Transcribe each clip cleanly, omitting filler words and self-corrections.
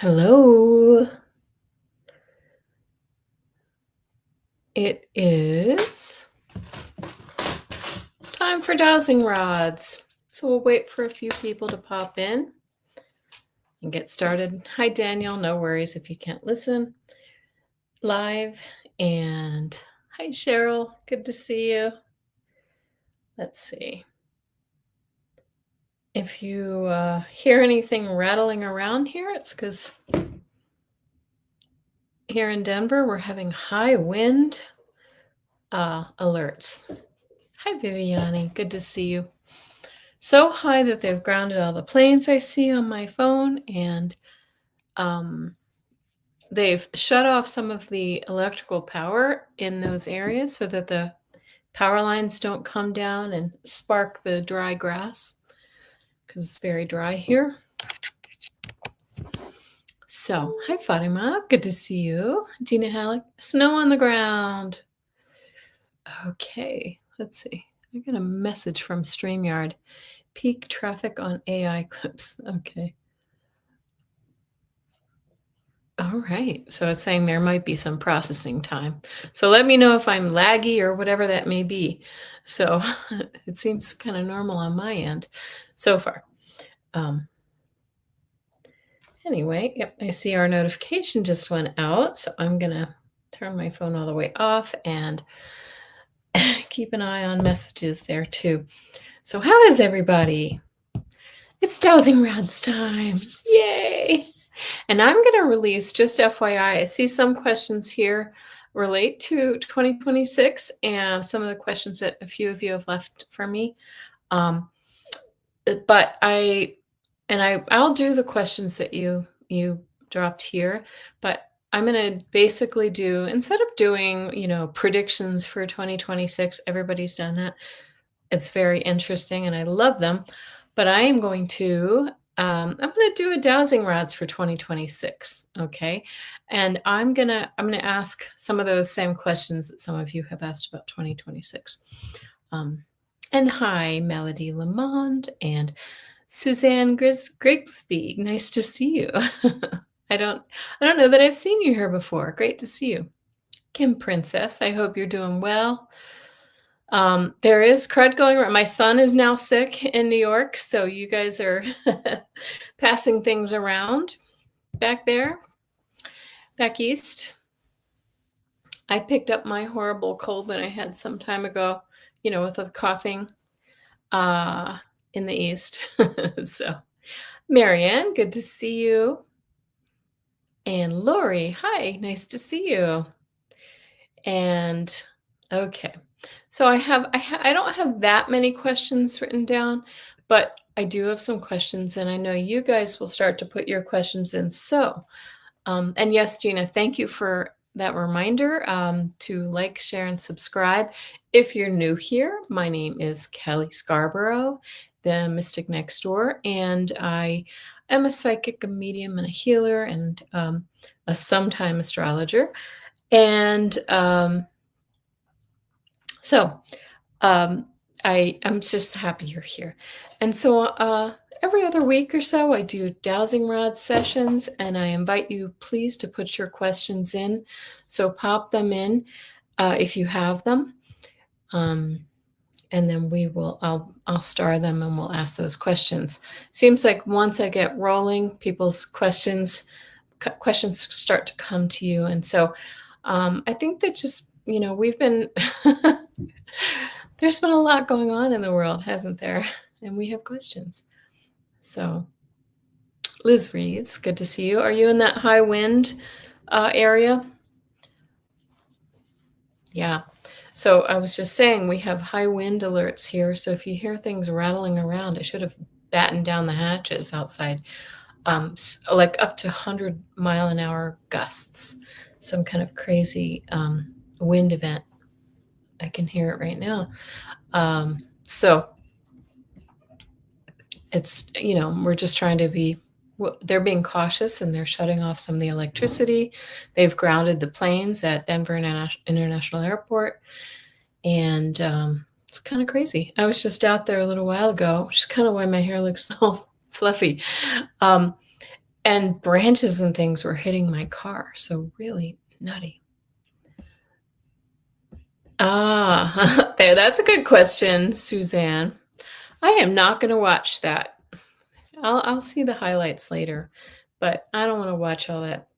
Hello. It is time for Dowsing Rods. So we'll wait for a few people to pop in and get started. Hi, Daniel. No worries if you can't listen live. And hi, Cheryl. Good to see you. Let's see. If you hear anything rattling around here, it's because here in Denver, we're having high wind alerts. Hi, Viviani. Good to see you. So high that they've grounded all the planes I see on my phone, and they've shut off some of the electrical power in those areas so that the power lines don't come down and spark the dry grass because it's very dry here. So, hi Fatima, good to see you. Gina Halleck, snow on the ground. Okay, let's see. I got a message from StreamYard. Peak traffic on AI clips. Okay. All right. So it's saying there might be some processing time. So let me know if I'm laggy or whatever that may be. So it seems kind of normal on my end so far. Anyway, yep, I see our notification just went out. So I'm going to turn my phone all the way off and keep an eye on messages there too. So how is everybody? It's Dowsing Rods time. Yay! And I'm going to release, just FYI, I see some questions here relate to 2026 and some of the questions that a few of you have left for me. But I'll do the questions that you dropped here, but I'm going to basically do, instead of doing, predictions for 2026, everybody's done that. It's very interesting and I love them, but I am going to I'm going to do a Dowsing Rods for 2026, okay? And I'm going to ask some of those same questions that some of you have asked about 2026. And hi, Melody Lamond and Suzanne Grigsby. Nice to see you. I don't know that I've seen you here before. Great to see you. Kim Princess, I hope you're doing well. There is crud going around. My son is now sick in New York, so you guys are passing things around back there, back east. I picked up my horrible cold that I had some time ago, with the coughing in the east. So, Marianne, good to see you. And Lori, hi, nice to see you. And okay. So I don't have that many questions written down, but I do have some questions and I know you guys will start to put your questions in. So, and yes, Gina, thank you for that reminder to like, share, and subscribe. If you're new here, my name is Kelly Scarborough, the Mystic Next Door, and I am a psychic, a medium, and a healer, and a sometime astrologer. And I'm just happy you're here. And so every other week or so, I do Dowsing Rod sessions, and I invite you, please, to put your questions in. So pop them in if you have them. And then I'll star them and we'll ask those questions. Seems like once I get rolling, people's questions start to come to you. And so I think that just, we've been, there's been a lot going on in the world, hasn't there? And we have questions. So Liz Reeves, good to see you. Are you in that high wind area? Yeah. So I was just saying we have high wind alerts here. So if you hear things rattling around, I should have battened down the hatches outside, like up to 100-mile-an-hour gusts, some kind of crazy wind event. I can hear it right now. So it's, we're just trying to be, they're being cautious and they're shutting off some of the electricity. They've grounded the planes at Denver International Airport. And it's kind of crazy. I was just out there a little while ago, which is kind of why my hair looks so fluffy. and branches and things were hitting my car, so really nutty. Ah, there, that's a good question, Suzanne. I am not gonna watch that. I'll see the highlights later, but I don't wanna watch all that,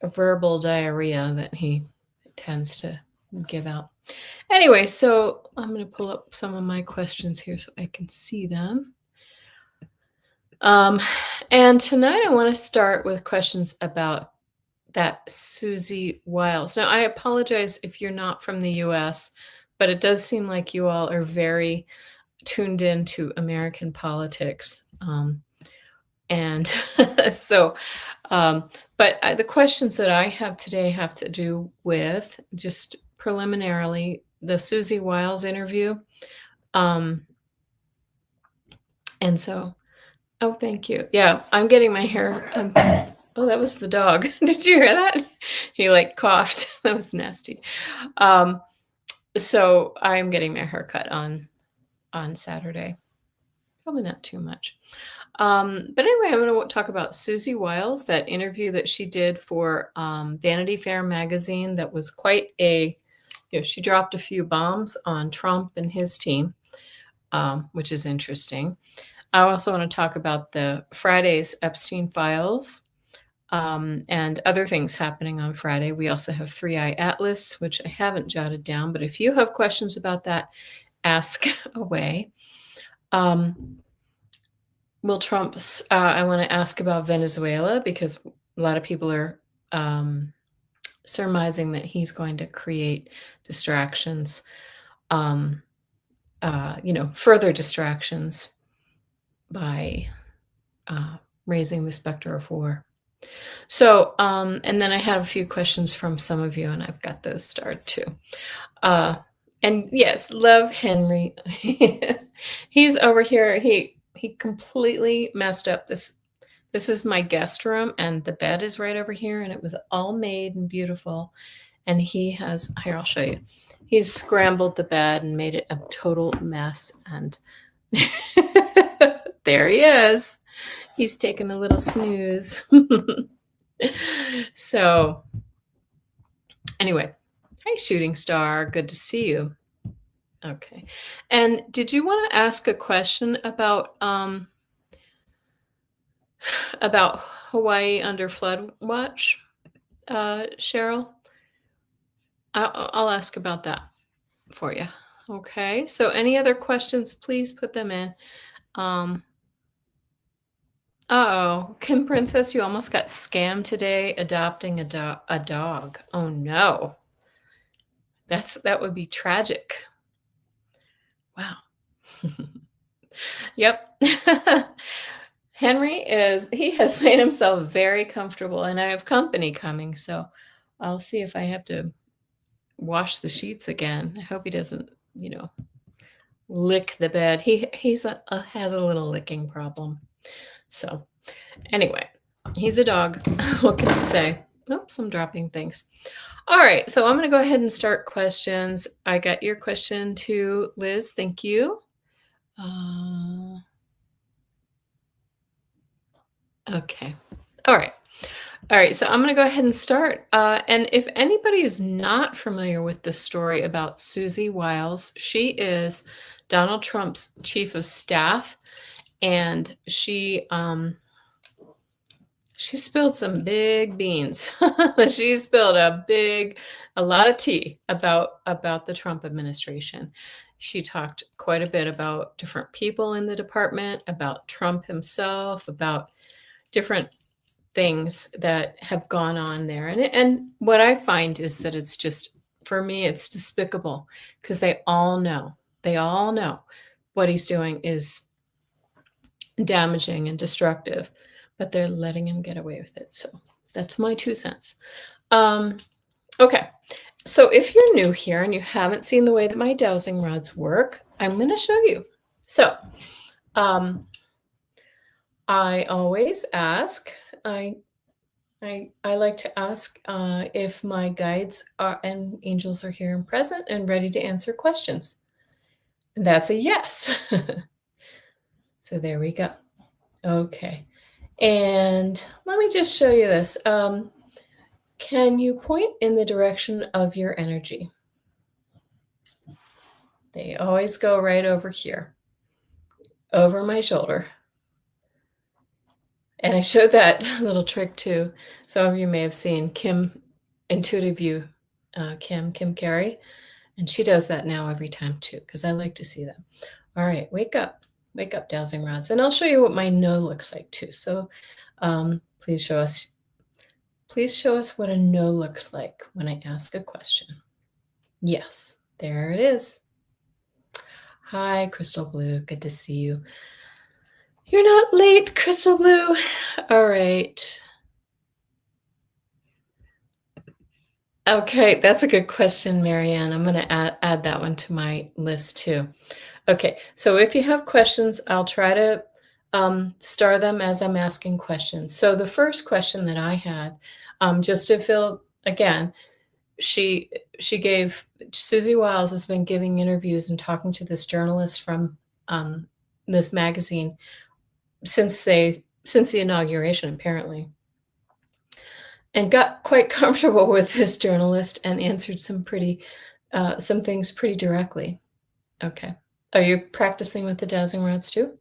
verbal diarrhea that he tends to give out. Anyway, so I'm gonna pull up some of my questions here so I can see them. Um, and tonight I wanna start with questions about that Susie Wiles. Now, I apologize if you're not from the US, but it does seem like you all are very tuned into American politics. And so, but the questions that I have today have to do with just preliminarily the Susie Wiles interview. Um, and so, oh, thank you. Yeah, I'm getting my hair. Oh, that was the dog. Did you hear that? He like coughed. That was nasty. Um, so I'm getting my hair cut on Saturday. Probably not too much. But anyway, I'm going to talk about Susie Wiles, that interview that she did for Vanity Fair magazine. That was quite she dropped a few bombs on Trump and his team, which is interesting. I also want to talk about the Friday's Epstein files and other things happening on Friday. We also have Three Eye Atlas, which I haven't jotted down, but if you have questions about that, ask away. Will Trump, I want to ask about Venezuela because a lot of people are surmising that he's going to create distractions, further distractions by raising the specter of war. So, and then I have a few questions from some of you, and I've got those started too. And yes, love Henry. He's over here. He completely messed up this. This is my guest room, and the bed is right over here, and it was all made and beautiful. And he has, here, I'll show you. He's scrambled the bed and made it a total mess. And there he is. He's taking a little snooze. So, anyway, hi, Shooting Star. Good to see you. Okay. And did you want to ask a question about Hawaii under flood watch, Cheryl? I'll ask about that for you. Okay. So, any other questions? Please put them in. Kim Princess, you almost got scammed today adopting a dog. Oh no. That would be tragic. Wow. Yep. Henry he has made himself very comfortable, and I have company coming, so I'll see if I have to wash the sheets again. I hope he doesn't, lick the bed. He has a little licking problem. So, anyway, he's a dog. What can I say? Oops, I'm dropping things. All right, so I'm going to go ahead and start questions. I got your question too, Liz. Thank you. Okay. All right. All right, so I'm going to go ahead and start. And if anybody is not familiar with the story about Susie Wiles, she is Donald Trump's chief of staff, and she spilled some big beans. She spilled a lot of tea about the Trump administration. She talked quite a bit about different people in the department, about Trump himself, about different things that have gone on there. And what I find is that it's just, for me, it's despicable because they all know what he's doing is damaging and destructive, but they're letting him get away with it. So that's my 2 cents. Okay. So if you're new here and you haven't seen the way that my dowsing rods work, I'm going to show you. So I always ask, I like to ask if my guides and angels are here and present and ready to answer questions. And that's a yes. So there we go. Okay. And let me just show you this. Can you point in the direction of your energy? They always go right over here, over my shoulder. And I showed that little trick too. Some of you may have seen Kim, Intuitive View, Kim Carey, and she does that now every time too, because I like to see that. All right, wake up, Dowsing Rods, and I'll show you what my no looks like too. So, please show us. Please show us what a no looks like when I ask a question. Yes, there it is. Hi, Crystal Blue. Good to see you. You're not late, Crystal Blue. All right. Okay, that's a good question, Marianne. I'm going to add that one to my list too. Okay, so if you have questions, I'll try to star them as I'm asking questions. So the first question that I had, just to fill again, she gave Susie Wiles has been giving interviews and talking to this journalist from this magazine since the inauguration, apparently, and got quite comfortable with this journalist and answered some things pretty directly. Okay. Are you practicing with the Dowsing Rods too?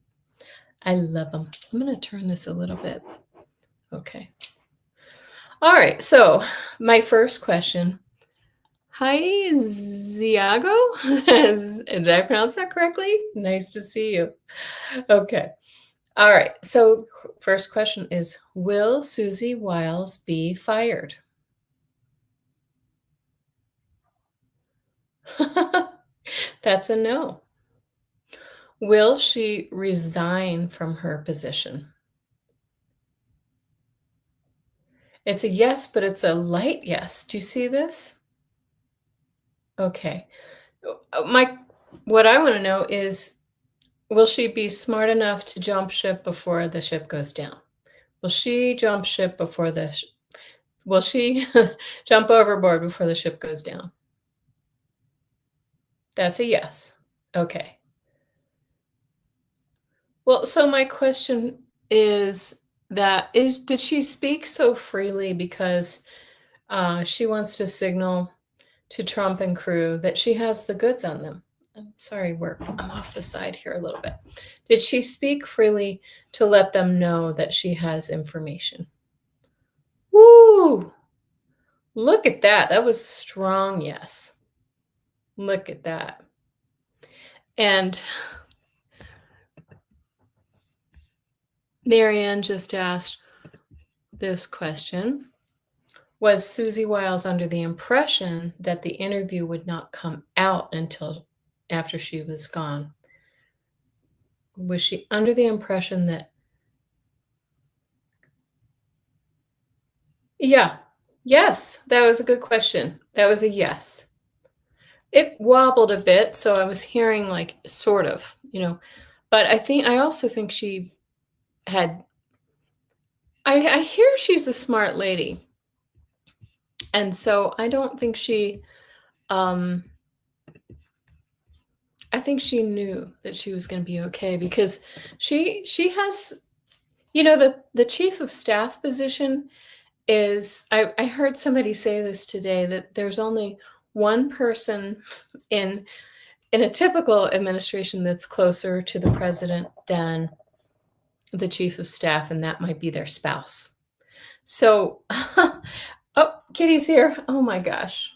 I love them. I'm going to turn this a little bit. Okay. All right. So my first question. Hi, Ziago. Did I pronounce that correctly? Nice to see you. Okay. All right. So first question is, will Susie Wiles be fired? That's a no. Will she resign from her position? It's a yes, but it's a light yes. Do you see this? Okay. What I want to know is, will she be smart enough to jump ship before the ship goes down? Will she jump ship before will she jump overboard before the ship goes down? That's a yes. Okay. Well, so my question is did she speak so freely because she wants to signal to Trump and crew that she has the goods on them? I'm sorry, I'm off the side here a little bit. Did she speak freely to let them know that she has information? Woo! Look at that. That was a strong yes. Look at that. And Marianne just asked this question. Was Susie Wiles under the impression that the interview would not come out until after she was gone? Was she under the impression that? Yeah. Yes, that was a good question. That was a yes. It wobbled a bit, so I was hearing like sort of, but I also think she had I hear she's a smart lady. And so I don't think I think she knew that she was going to be okay, because she has, the chief of staff position is, I heard somebody say this today, that there's only one person in a typical administration that's closer to the president than the chief of staff, and that might be their spouse. So, oh, Kitty's here. Oh my gosh.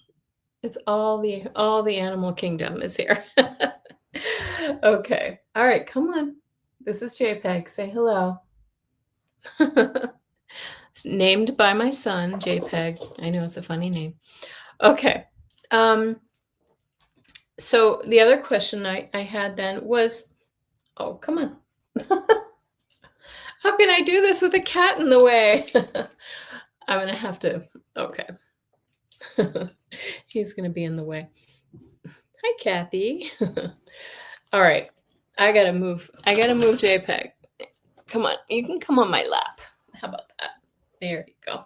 It's all the animal kingdom is here. Okay. All right, come on. This is JPEG. Say hello. It's named by my son, JPEG. I know it's a funny name. Okay. So the other question I had then was, oh, come on. How can I do this with a cat in the way? I'm going to have to, okay. He's going to be in the way. Hi, Kathy. All right. I got to move JPEG. Come on. You can come on my lap. How about that? There you go.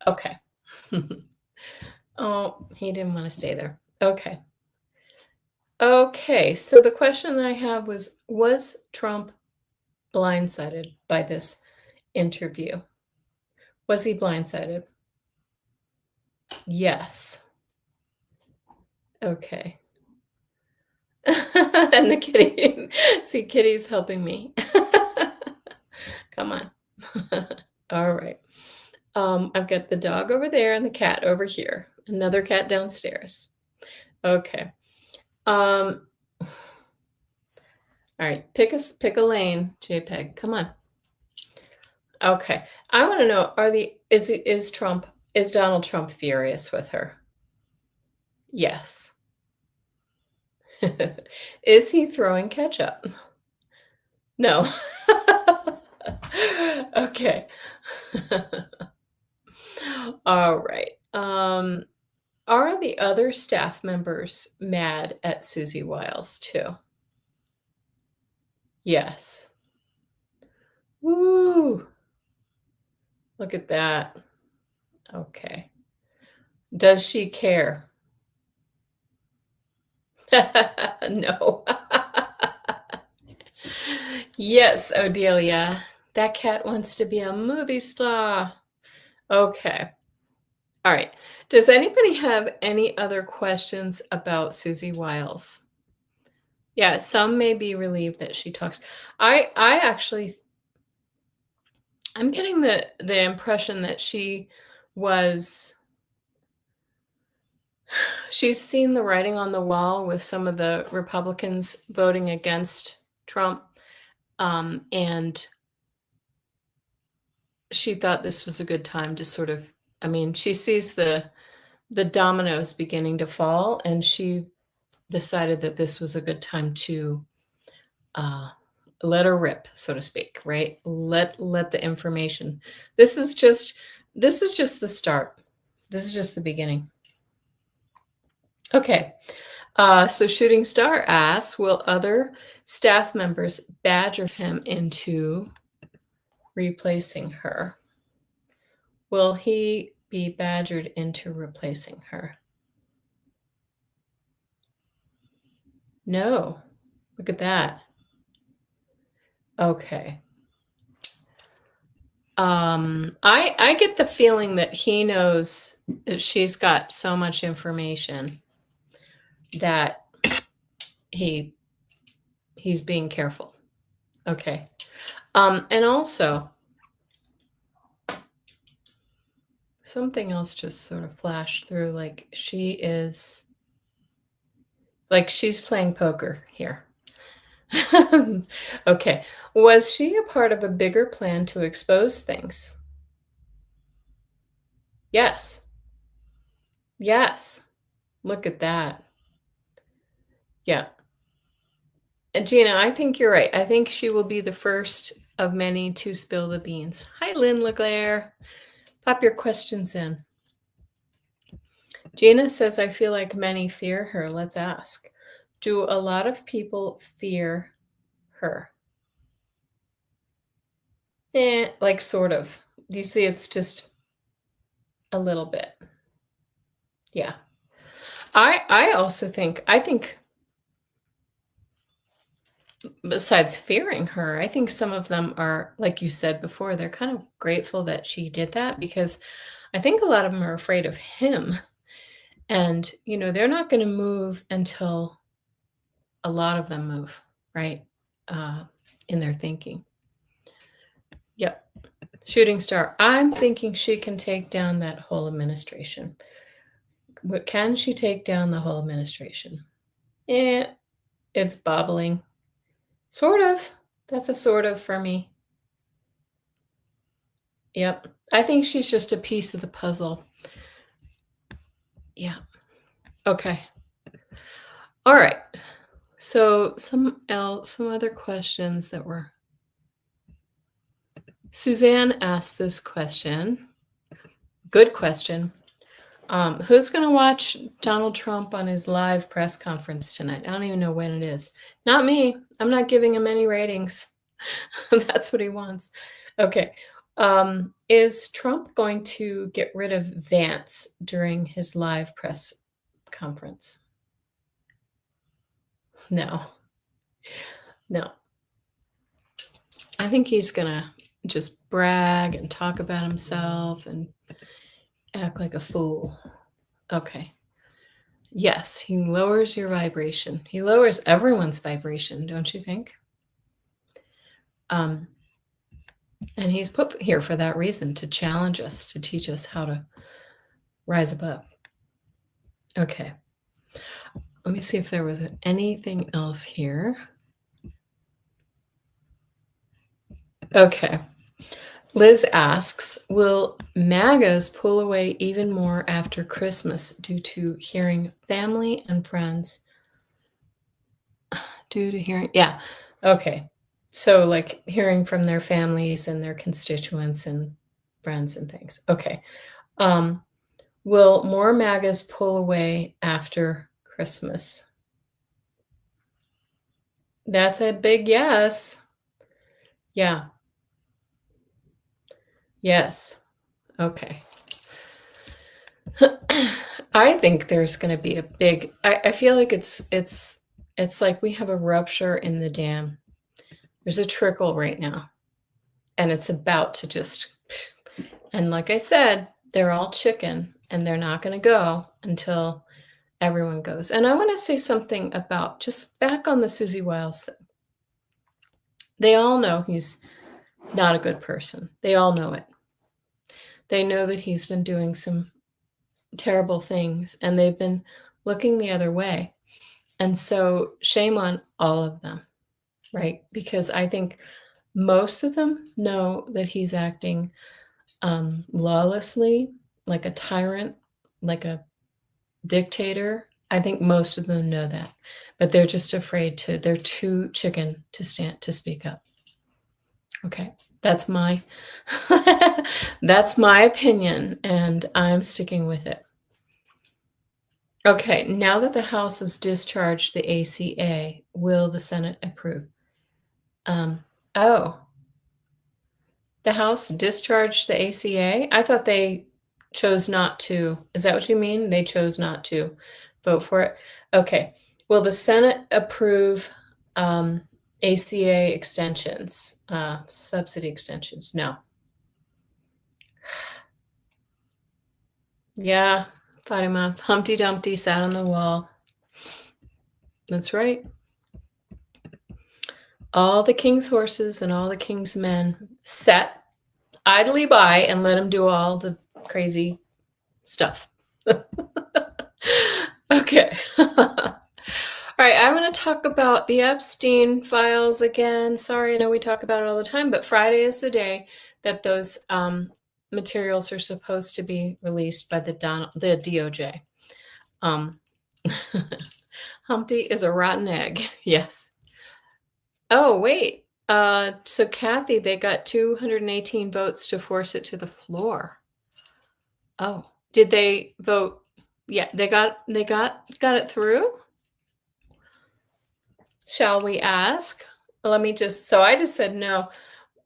Okay. Oh, he didn't want to stay there. Okay. Okay. So the question that I have was Trump blindsided by this interview? Was he blindsided? Yes. Okay. And the kitty see, Kitty's helping me. Come on. Alright. I've got the dog over there and the cat over here. Another cat downstairs. Okay. Um, alright, pick a lane, JPEG, come on. Okay. I wanna know, is Donald Trump furious with her? Yes. Is he throwing ketchup? No. Okay. Alright. Are the other staff members mad at Susie Wiles too? Yes. Woo! Look at that. Okay. Does she care? No. Yes, Odelia. That cat wants to be a movie star. Okay. All right. Does anybody have any other questions about Susie Wiles? Yeah, some may be relieved that she talks. I actually I'm getting the impression that was she's seen the writing on the wall with some of the Republicans voting against Trump, and she thought this was a good time to sort of I mean, she sees the dominoes beginning to fall, and she decided that this was a good time to uh, let her rip, so to speak, right? Let the information. This is just this is just the start. This is just the beginning. Okay. So Shooting Star asks, will other staff members badger him into replacing her? Will he be badgered into replacing her? No. Look at that. Okay. I get the feeling that he knows that she's got so much information that he he's being careful. Okay. And also something else just sort of flashed through, like she's playing poker here. Okay. Was she a part of a bigger plan to expose things? Yes. Yes. Look at that. Yeah. And Gina, I think you're right. I think she will be the first of many to spill the beans. Hi, Lynn LeClaire. Pop your questions in. Gina says, I feel like many fear her. Let's ask. Do a lot of people fear her? Like sort of. Do you see it's just a little bit? Yeah. I also think besides fearing her, I think some of them are, like you said before, they're kind of grateful that she did that because I think a lot of them are afraid of him. And, they're not going to move until a lot of them move, right? In their thinking. Yep. Shooting Star. I'm thinking she can take down that whole administration. Can she take down the whole administration? It's bobbling. Sort of. That's a sort of for me. Yep. I think she's just a piece of the puzzle. Yeah. Okay. All right. So some other questions that were Suzanne asked this question. Good question. Who's going to watch Donald Trump on his live press conference tonight? I don't even know when it is. Not me. I'm not giving him any ratings. That's what he wants. Okay. Is Trump going to get rid of Vance during his live press conference? No. No. I think he's going to just brag and talk about himself and act like a fool. Okay. Yes, he lowers your vibration. He lowers everyone's vibration, don't you think? And he's put here for that reason, to challenge us, to teach us how to rise above. Okay. Let me see if there was anything else here. Okay. Liz asks, will MAGAs pull away even more after Christmas due to hearing family and friends? Due to hearing, yeah. Okay. So like hearing from their families and their constituents and friends and things. Okay. Will more MAGAs pull away after Christmas? That's a big yes. Yeah. Yes. Okay. I think there's going to be a big. I feel like it's like we have a rupture in the dam. There's a trickle right now, and it's about to just. And like I said, they're all chicken, and they're not going to go until everyone goes. And I want to say something about just back on the Susie Wiles thing. They all know he's not a good person. They all know it. They know that he's been doing some terrible things, and they've been looking the other way. And so shame on all of them, right? Because I think most of them know that he's acting lawlessly, like a tyrant, like a dictator. I think most of them know that, but they're just afraid to, they're too chicken to speak up. Okay. That's my, that's my opinion, and I'm sticking with it. Okay, now that the House has discharged the ACA, will the Senate approve? Oh, the House discharged the ACA? I thought they chose not to. Is that what you mean? They chose not to vote for it? Okay. Will the Senate approve ACA extensions, subsidy extensions? No. Yeah, Fatima, Humpty Dumpty sat on the wall. That's right. All the king's horses and all the king's men sat idly by and let him do all the crazy stuff. Okay. All right, I'm going to talk about the Epstein files again. Sorry, I know we talk about it all the time, but Friday is the day that those materials are supposed to be released by the DOJ. Humpty is a rotten egg. Yes. Oh, wait. So Kathy, they got 218 votes to force it to the floor. Oh, did they vote? Yeah, they got it through. Shall we ask? Let me so I just said no.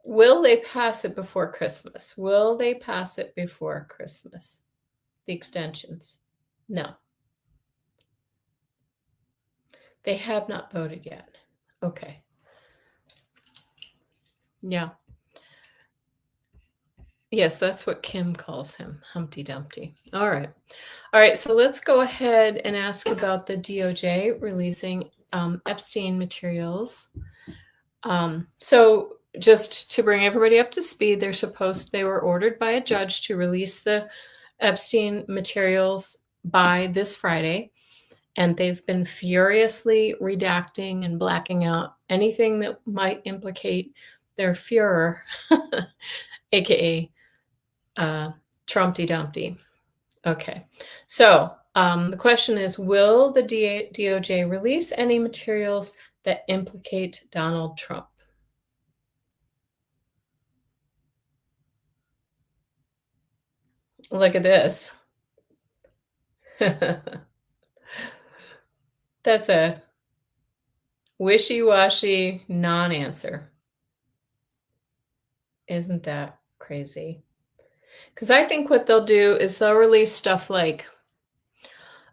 Will they pass it before Christmas? Will they pass it before Christmas? The extensions? No. They have not voted yet. Okay. Yeah. Yes, that's what Kim calls him, Humpty Dumpty. All right. All right, so let's go ahead and ask about the DOJ releasing Epstein materials. So just to bring everybody up to speed, they were ordered by a judge to release the Epstein materials by this Friday, and they've been furiously redacting and blacking out anything that might implicate their Führer, aka Trumpty Dumpty. Okay, so the question is, will the DOJ release any materials that implicate Donald Trump? Look at this. That's a wishy-washy non-answer. Isn't that crazy? Because I think what they'll do is they'll release stuff like,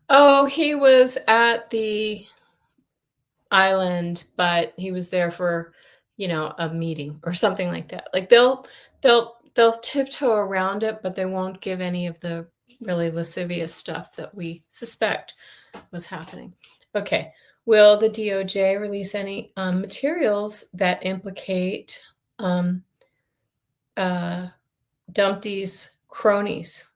oh, he was at the island, but he was there for, a meeting or something like that. Like they'll tiptoe around it, but they won't give any of the really lascivious stuff that we suspect was happening. Okay. Will the DOJ release any materials that implicate um, uh, Dumpty's cronies?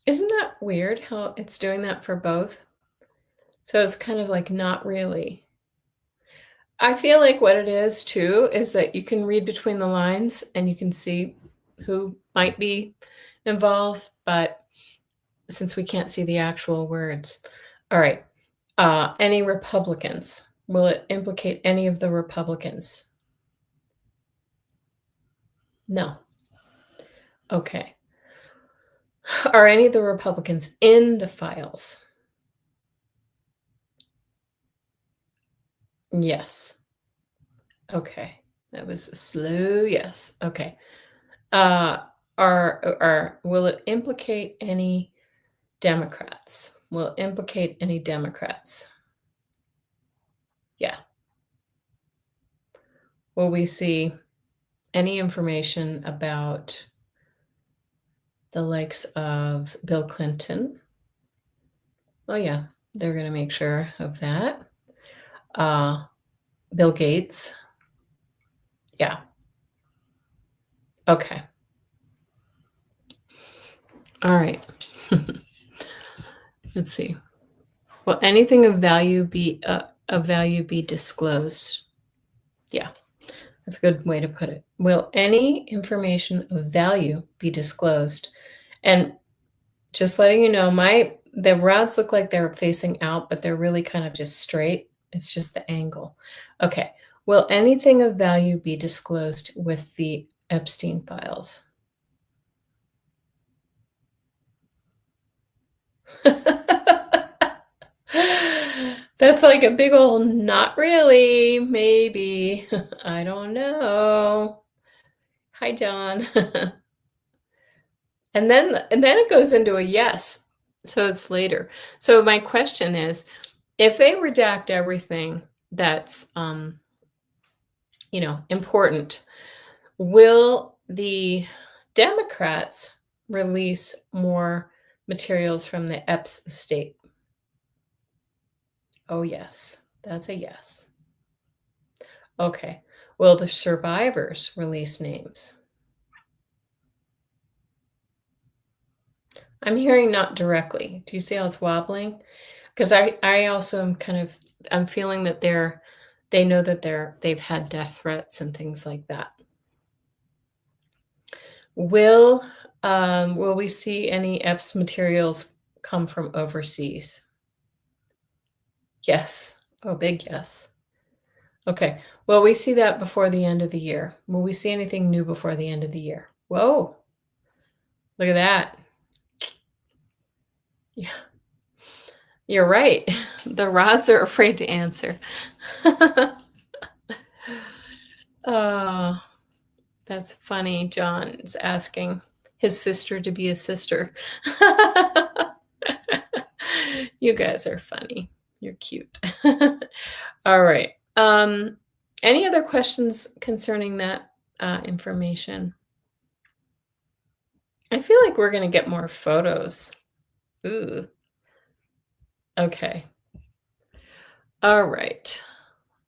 Isn't that weird how it's doing that for both? So it's kind of like not really. I feel like what it is too is that you can read between the lines and you can see who might be involved, but since we can't see the actual words. All right. Any Republicans? Will it implicate any of the Republicans? No. Okay. Are any of the Republicans in the files? Yes. Okay. That was a slow yes. Okay. Uh, will it implicate any Democrats? Will it implicate any Democrats? Yeah. Will we see any information about the likes of Bill Clinton? Oh, yeah, they're going to make sure of that. Bill Gates. Yeah. Okay. All right. Let's see. Will anything of value be disclosed? Yeah, that's a good way to put it. Will any information of value be disclosed? And just letting you know, the rods look like they're facing out, but they're really kind of just straight. It's just the angle. Okay. Will anything of value be disclosed with the Epstein files? That's like a big old not really, maybe. I don't know. Hi, John. And then it goes into a yes. So it's later. So my question is, if they redact everything that's important, will the Democrats release more materials from the Epps estate? Oh, yes. That's a yes. Okay. Will the survivors release names? I'm hearing not directly. Do you see how it's wobbling? Because I also am I'm feeling that they know that they've had death threats and things like that. Will we see any Epps materials come from overseas? Yes. Oh, big yes. Okay. Will we see that before the end of the year? Will we see anything new before the end of the year? Whoa. Look at that. Yeah. You're right. The rods are afraid to answer. Oh, that's funny. John is asking his sister to be a sister. You guys are funny. You're cute. All right. Any other questions concerning that information? I feel like we're going to get more photos. Ooh. Okay. All right.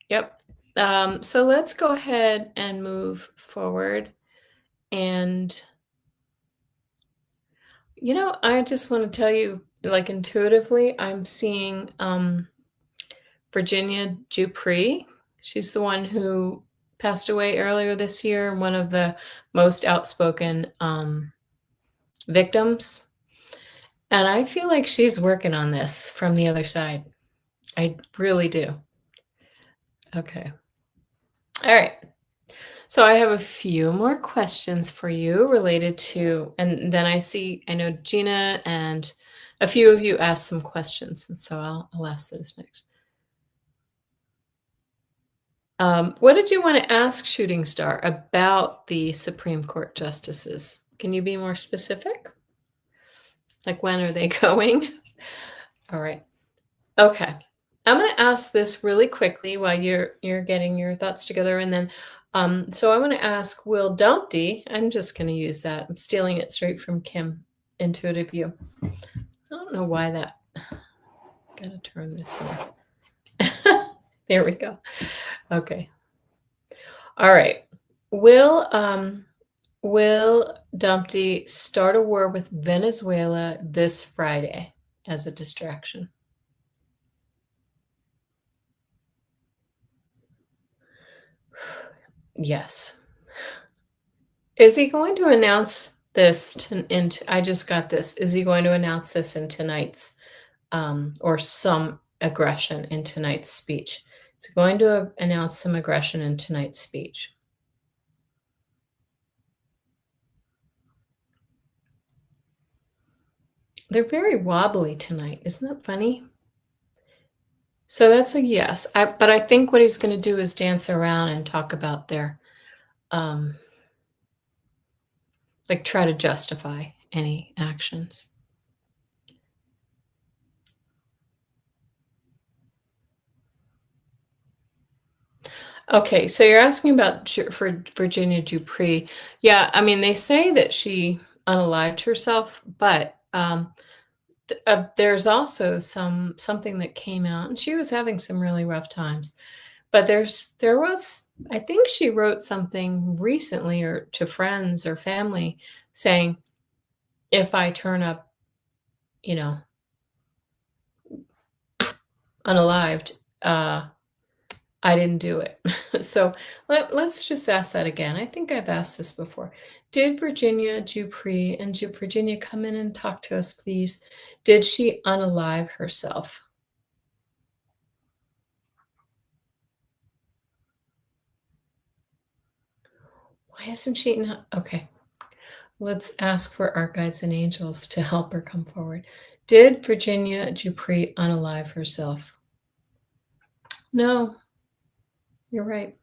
Yep. So let's go ahead and move forward. And, I just want to tell you, like intuitively, I'm seeing Virginia Dupree. She's the one who passed away earlier this year, one of the most outspoken victims. And I feel like she's working on this from the other side. I really do. Okay. All right. So I have a few more questions for you related to, and then I know Gina and a few of you asked some questions, and so I'll ask those next. What did you want to ask Shooting Star about the Supreme Court justices? Can you be more specific? Like when are they going? All right. Okay. I'm gonna ask this really quickly while you're getting your thoughts together, and then, so I wanna ask, will Dumpty I'm just gonna use that, I'm stealing it straight from Kim, Intuitive You. I don't know why that gotta turn this way. There we go. Okay. Alright. Will Dumpty start a war with Venezuela this Friday as a distraction? Yes. Is he going to announce this I just got this. Is he going to announce this in tonight's, or some aggression in tonight's speech? Is he going to announce some aggression in tonight's speech? They're very wobbly tonight. Isn't that funny? So that's a yes. But I think what he's going to do is dance around and talk about um, like try to justify any actions. Okay, so you're asking about for Virginia Dupree. Yeah, I mean, they say that she unalived herself, but there's also something that came out, and she was having some really rough times. But there was, I think she wrote something recently or to friends or family saying, if I turn up, you know, unalived, I didn't do it. So let's just ask that again. I think I've asked this before. Did Virginia Dupree and Virginia come in and talk to us, please? Did she unalive herself? Why isn't she not? Okay, let's ask for our guides and angels to help her come forward. Did Virginia Dupree unalive herself? No, you're right.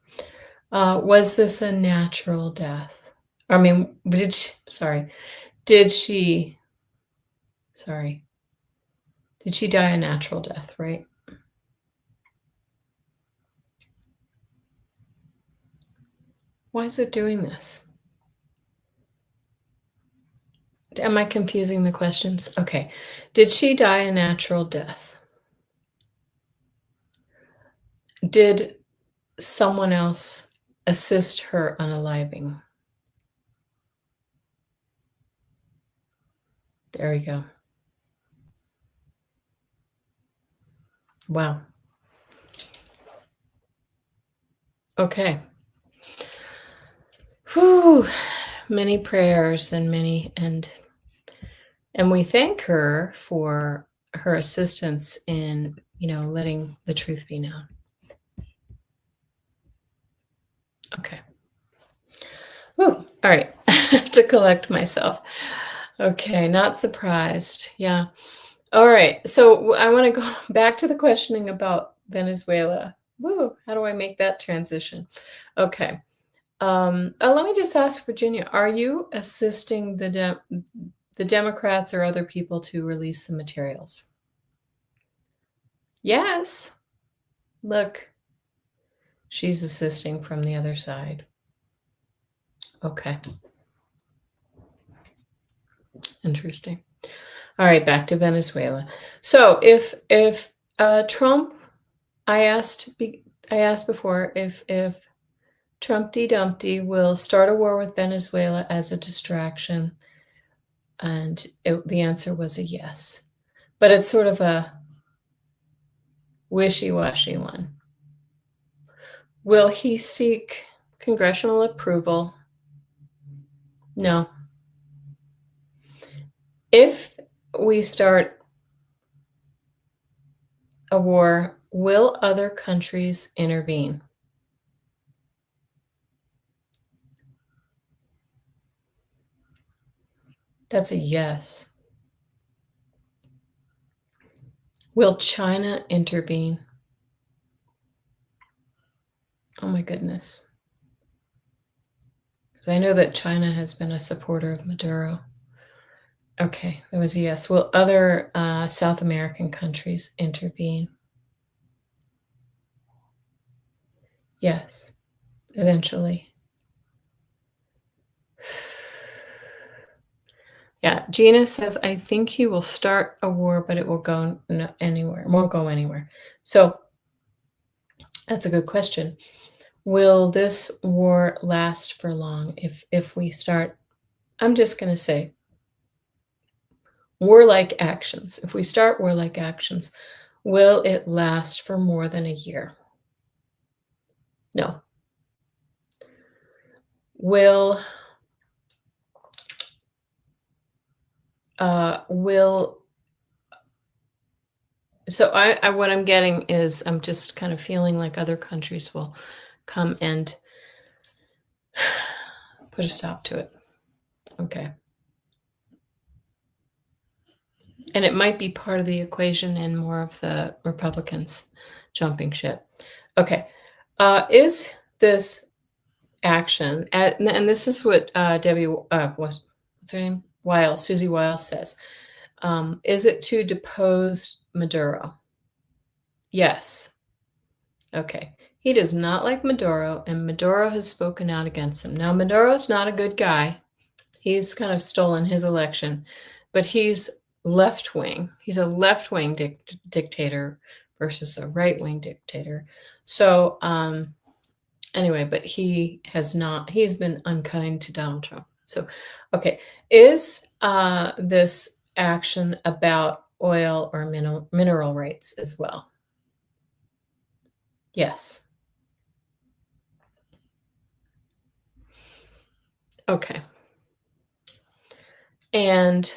Was this a natural death? I mean, did she, sorry, did she die a natural death, right? Why is it doing this? Am I confusing the questions? Okay. Did she die a natural death? Did someone else assist her unaliving? There we go. Wow. Okay. Whew. Many prayers and and we thank her for her assistance in, letting the truth be known. Okay. Whew. All right. I have to collect myself. Okay, not surprised. Yeah. All right. So I want to go back to the questioning about Venezuela. Woo, how do I make that transition? Okay. Let me just ask Virginia, are you assisting the Democrats or other people to release the materials? Yes. Look, she's assisting from the other side. Okay. Interesting. All right, back to Venezuela. So if Trump, I asked before if Trumpty Dumpty will start a war with Venezuela as a distraction, and the answer was a yes. But it's sort of a wishy-washy one. Will he seek congressional approval? No. If we start a war, will other countries intervene? That's a yes. Will China intervene? Oh my goodness. Because I know that China has been a supporter of Maduro. Okay, that was a yes. Will other South American countries intervene? Yes, eventually. Yeah, Gina says, "I think he will start a war, but it will go anywhere. Won't go anywhere." So that's a good question. Will this war last for long? If we start, I'm just going to say warlike actions. If we start warlike actions, will it last for more than a year? No. Will so I what I'm getting is I'm just kind of feeling like other countries will come and put a stop to it. Okay. And it might be part of the equation and more of the Republicans jumping ship. Okay. Is this action, and this is what Debbie, what's her name? Wiles, Susie Wiles says. Is it to depose Maduro? Yes. Okay. He does not like Maduro, and Maduro has spoken out against him. Now, Maduro's not a good guy. He's kind of stolen his election, but he's left wing. He's a left wing dictator versus a right wing dictator. So, anyway, but he has not, he's been unkind to Donald Trump. So, okay. Is this action about oil or mineral rights as well? Yes. Okay. And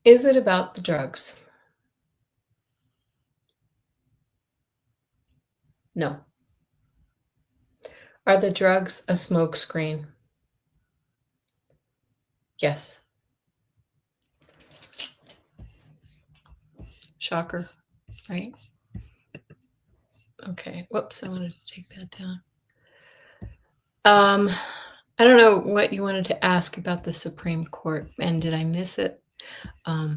is it about the drugs? No. Are the drugs a smokescreen? Yes. Shocker, right? Okay. Whoops, I wanted to take that down. I don't know what you wanted to ask about the Supreme Court, and did I miss it? Let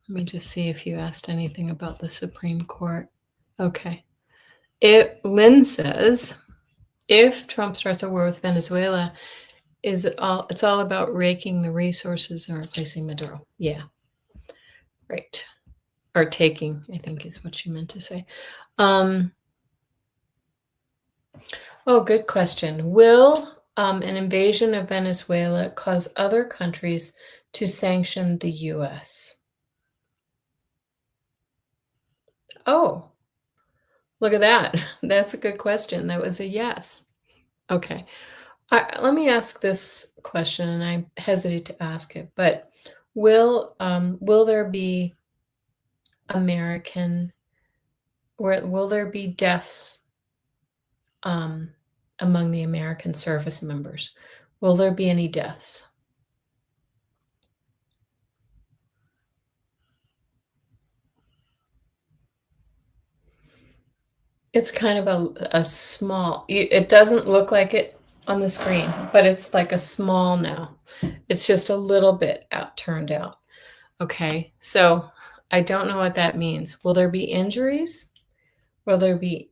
me just see if you asked anything about the Supreme Court. Okay. Lynn says, if Trump starts a war with Venezuela, it's all about raking the resources and replacing Maduro. Yeah. Right. Or taking, I think is what you meant to say. Oh, good question. Will an invasion of Venezuela cause other countries to sanction the US? Oh, look at that. That's a good question. That was a yes. Okay. Let me ask this question, and I hesitate to ask it, but will there be American, or will there be deaths um, among the American service members? Will there be any deaths? It's kind of a small, it doesn't look like it on the screen, but it's like a small now. It's just a little bit turned out. Okay, so I don't know what that means. Will there be injuries? Will there be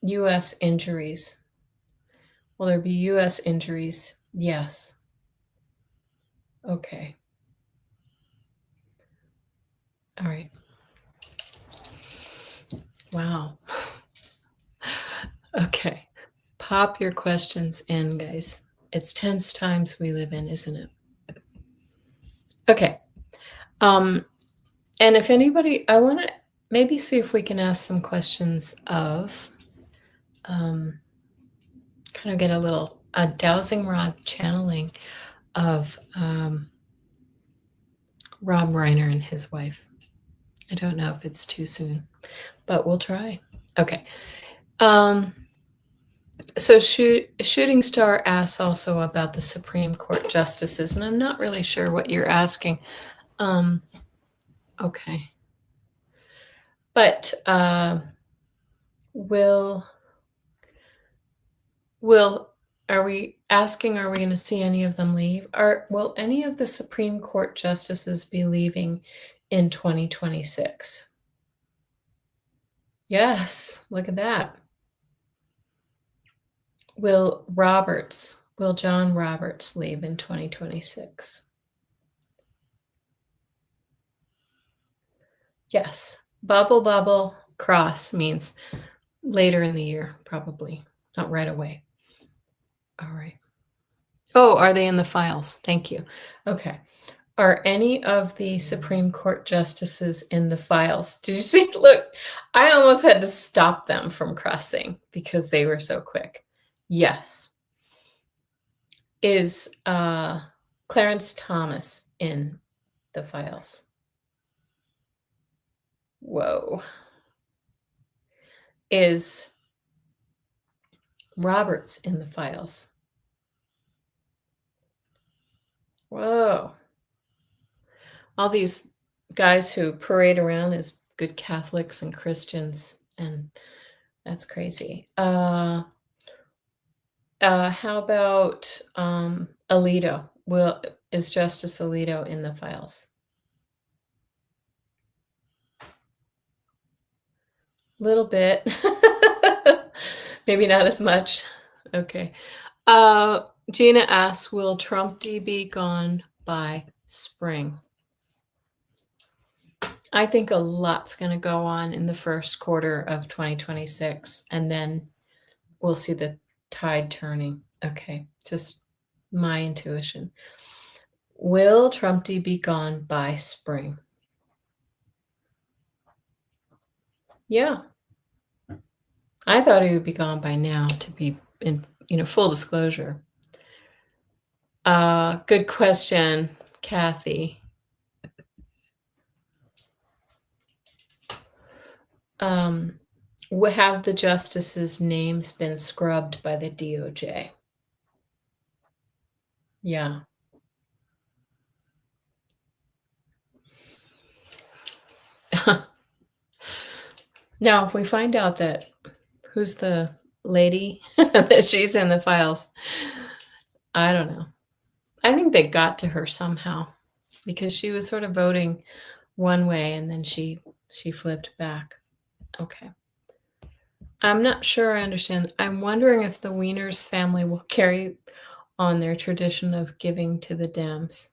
US injuries? Will there be US injuries? Yes. Okay. All right. Wow. Okay. Pop your questions in, guys. It's tense times we live in, isn't it? Okay. And if anybody, I want to maybe see if we can ask some questions of, kind of get a dowsing rod channeling of Rob Reiner and his wife. I don't know if it's too soon, but we'll try. Okay. So Shooting Star asks also about the Supreme Court justices, and I'm not really sure what you're asking. Okay. But will are we going to see any of them leave? Will any of the Supreme Court justices be leaving in 2026? Yes, look at that. Will John Roberts leave in 2026? Yes. Bubble bubble cross means later in the year, probably, not right away. All right. Oh, are they in the files? Thank you. Okay. Are any of the Supreme Court justices in the files? Did you see? Look, I almost had to stop them from crossing because they were so quick. Yes. Is Clarence Thomas in the files? Whoa. Is Roberts in the files? Whoa. All these guys who parade around as good Catholics and Christians, and that's crazy. How about Alito? Is Justice Alito in the files? Little bit. Maybe not as much. Okay. Gina asks, will Trump D be gone by spring? I think a lot's going to go on in the first quarter of 2026, and then we'll see the tide turning. Okay, just my intuition. Will Trump D be gone by spring? Yeah. I thought he would be gone by now, to be in, full disclosure. Good question, Kathy. Have the justices' names been scrubbed by the DOJ? Yeah. Now, if we find out that who's the lady that she's in the files, I don't know. I think they got to her somehow because she was sort of voting one way and then she flipped back. Okay. I'm not sure I understand. I'm wondering if the Wieners family will carry on their tradition of giving to the Dems.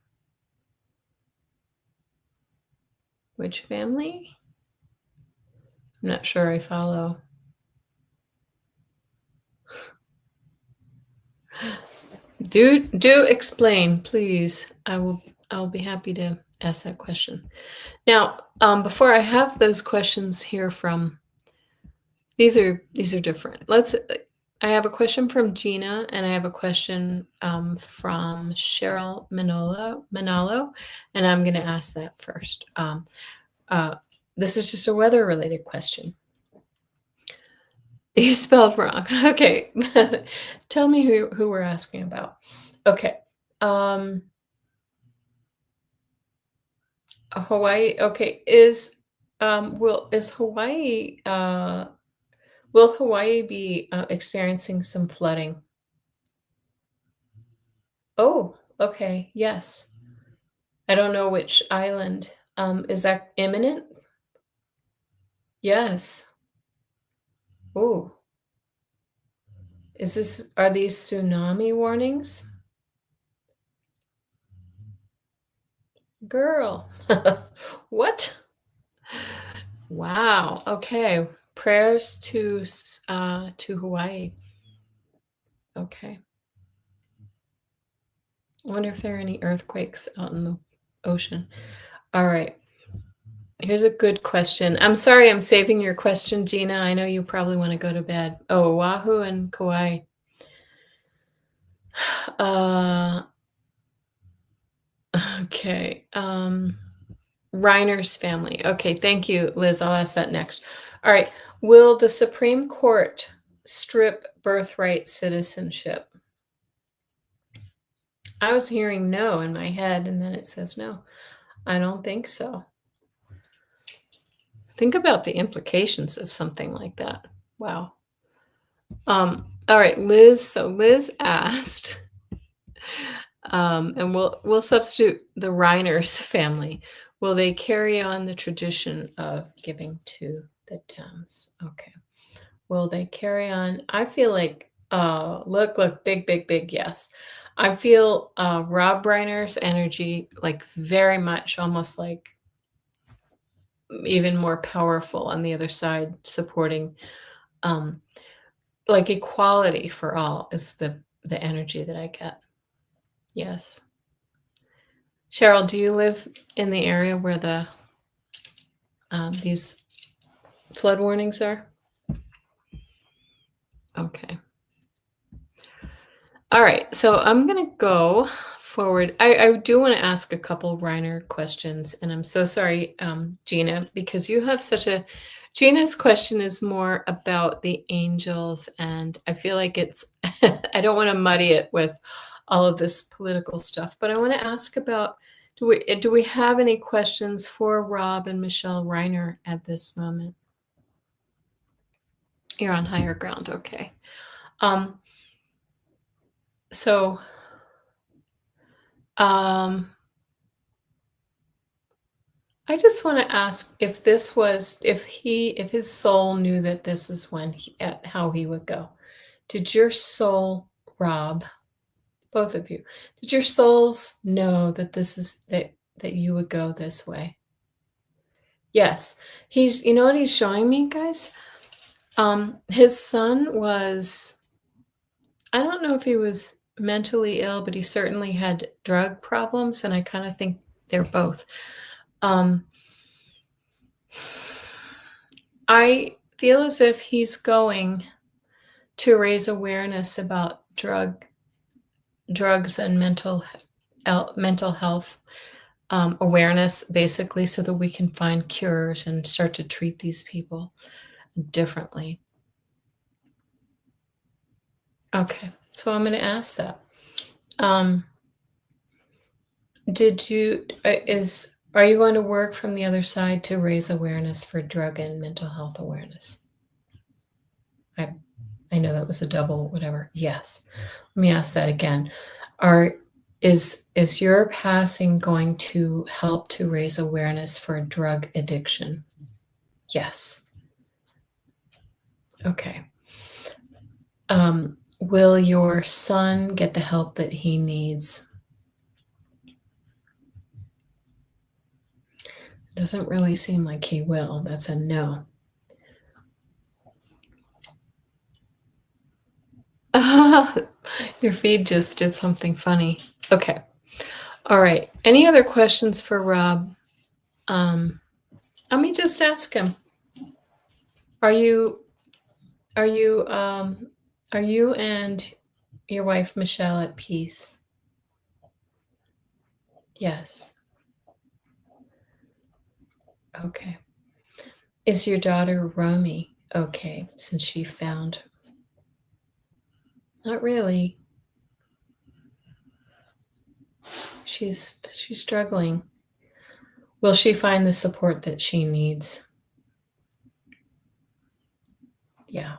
Which family? I'm not sure I follow. Do explain, please. I'll be happy to ask that question. Now, before I have those questions here from, these are different. I have a question from Gina, and I have a question from Cheryl Manalo, and I'm going to ask that first. This is just a weather-related question. You spelled wrong. Okay. Tell me who we're asking about. Okay. Hawaii. Okay. Will Hawaii be experiencing some flooding? Oh, okay. Yes. I don't know which island. Is that imminent? Yes. Oh. Are these tsunami warnings? Girl. What? Wow. Okay. Prayers to Hawaii. Okay. I wonder if there are any earthquakes out in the ocean. All right. Here's a good question. I'm sorry I'm saving your question, Gina. I know you probably want to go to bed. Oh, Oahu and Kauai. Okay. Reiner's family. Okay, thank you, Liz. I'll ask that next. All right. Will the Supreme Court strip birthright citizenship? I was hearing no in my head, and then it says no. I don't think so. Think about the implications of something like that. Wow. All right, Liz. So Liz asked, and we'll substitute the Reiners family. Will they carry on the tradition of giving to The Dems. Okay. Will they carry on? I feel like, look, big, big, big yes. I feel Rob Reiner's energy like very much almost like even more powerful on the other side, supporting um like equality for all is the energy that I get. Yes. Cheryl, do you live in the area where these flood warnings are? Okay. All right. So I'm going to go forward. I do want to ask a couple Reiner questions. And I'm so sorry, Gina, because you have such a. Gina's question is more about the angels. And I feel like it's. I don't want to muddy it with all of this political stuff, but I want to ask about. Do we have any questions for Rob and Michelle Reiner at this moment? You're on higher ground. Okay. Um, so, um, I just want to ask if if his soul knew that this is how he would go. Did your soul, Rob, both of you, did your souls know that that you would go this way? Yes. You know what he's showing me, guys? His son was, I don't know if he was mentally ill, but he certainly had drug problems, and I kind of think they're both. I feel as if he's going to raise awareness about drugs and mental health awareness, basically, so that we can find cures and start to treat these people differently. Okay, so I'm going to ask that. Are you going to work from the other side to raise awareness for drug and mental health awareness? I know that was a double whatever. Yes. Let me ask that again. Is your passing going to help to raise awareness for drug addiction? Yes. Okay. Will your son get the help that he needs? Doesn't really seem like he will. That's a no. Your feed just did something funny. Okay. All right. Any other questions for Rob? Let me just ask him. Are you and your wife Michelle at peace? Yes. Okay. Is your daughter Romy okay since she found? Not really. She's struggling. Will she find the support that she needs? Yeah,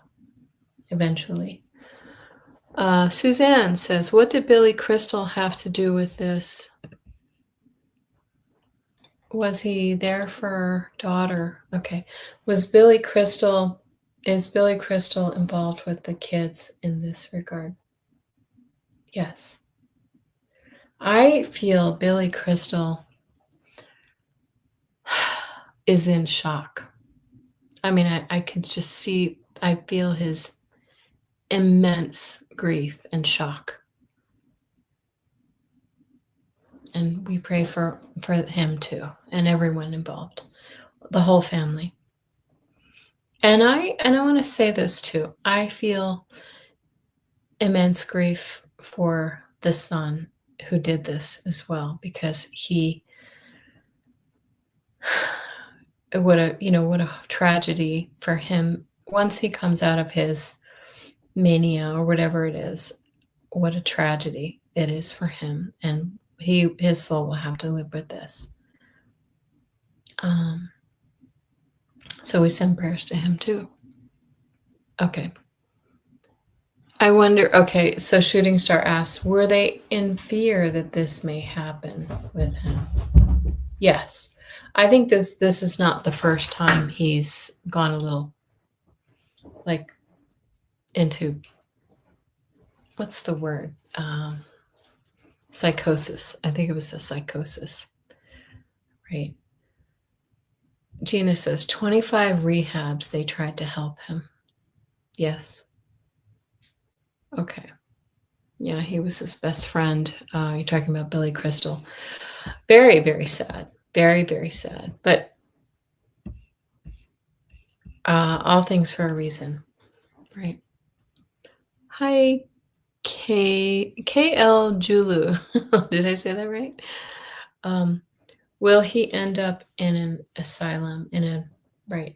eventually. Suzanne says, what did Billy Crystal have to do with this? Was he there for daughter? Okay. Is Billy Crystal involved with the kids in this regard? Yes. I feel Billy Crystal is in shock. I mean, I can just see, I feel his immense grief and shock. And we pray for him too, and everyone involved, the whole family. And I want to say this too. I feel immense grief for the son who did this as well, because what a tragedy for him once he comes out of his mania or whatever it is. What a tragedy it is for him, and his soul will have to live with this. So we send prayers to him too. Okay. I wonder, okay, so Shooting Star asks, were they in fear that this may happen with him? Yes. I think this is not the first time he's gone a little like into what's the word? Psychosis. I think it was a psychosis, right? Gina says 25 rehabs they tried to help him. Yes. Okay. Yeah, he was his best friend. You're talking about Billy Crystal. Very, very sad. Very, very sad. But all things for a reason, right? Hi, KL Julu. Did I say that right? Will he end up in an asylum, in an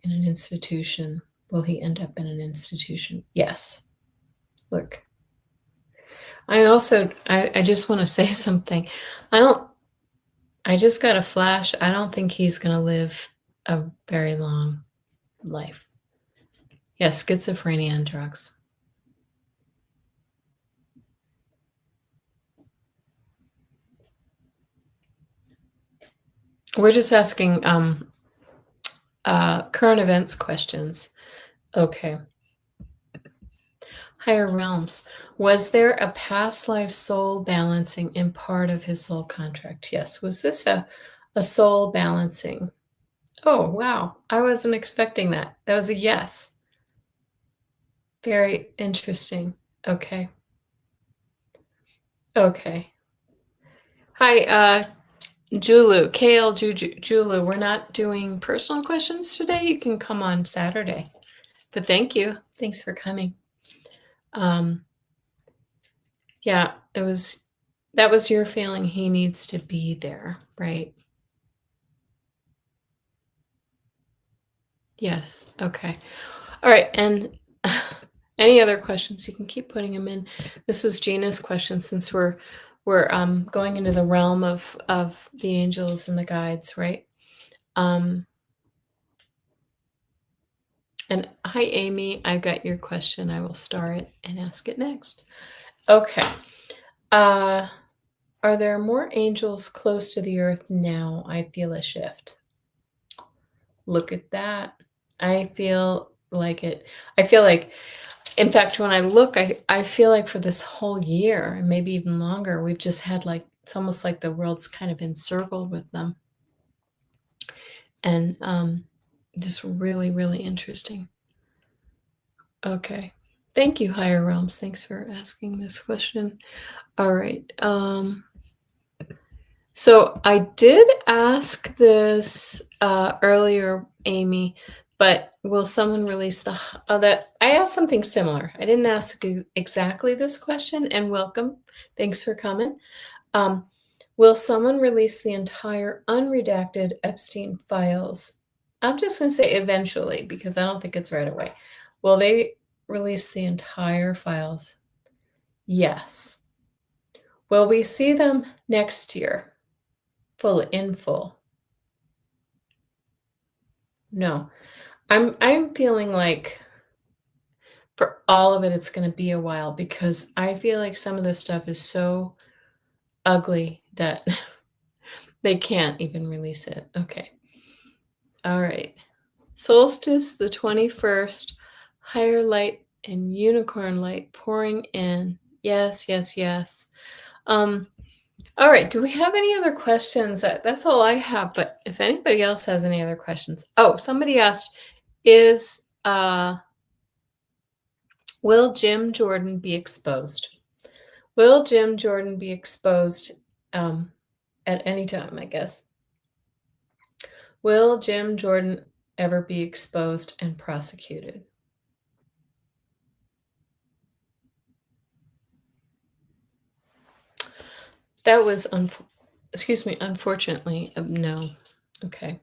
institution? Will he end up in an institution? Yes. Look, I just want to say something. I just got a flash. I don't think he's going to live a very long life. Yes, schizophrenia and drugs. We're just asking current events questions. Okay. Higher realms. Was there a past life soul balancing in part of his soul contract? Yes. Was this a soul balancing? Oh, wow. I wasn't expecting that. That was a yes. Very interesting. Okay. Okay. Hi, Julu, KL Julu. We're not doing personal questions today. You can come on Saturday. But thank you. Thanks for coming. Yeah, that was your feeling he needs to be there, right? Yes. Okay. All right. And any other questions, you can keep putting them in. This was Gina's question since we're going into the realm of the angels and the guides, right? And hi, Amy. I got your question. I will star it and ask it next. Okay. Are there more angels close to the earth now? I feel a shift. Look at that. I feel like it. I feel like, in fact, when I look, I feel like for this whole year, and maybe even longer, we've just had like, it's almost like the world's kind of encircled with them. And just really, really interesting. Okay. Thank you, Higher Realms. Thanks for asking this question. All right. So I did ask this earlier, Amy, but will someone release that? I asked something similar. I didn't ask exactly this question, and welcome. Thanks for coming. Will someone release the entire unredacted Epstein files? I'm just going to say eventually because I don't think it's right away. Will they release the entire files? Yes. Will we see them next year? In full? No. I'm feeling like for all of it, it's going to be a while because I feel like some of this stuff is so ugly that they can't even release it. Okay. All right. Solstice, the 21st, higher light and unicorn light pouring in. Yes, yes, yes. All right. Do we have any other questions? That's all I have. But if anybody else has any other questions. Oh, somebody asked, will Jim Jordan be exposed? Will Jim Jordan be exposed at any time, I guess? Will Jim Jordan ever be exposed and prosecuted? That was, unfortunately, no. Okay.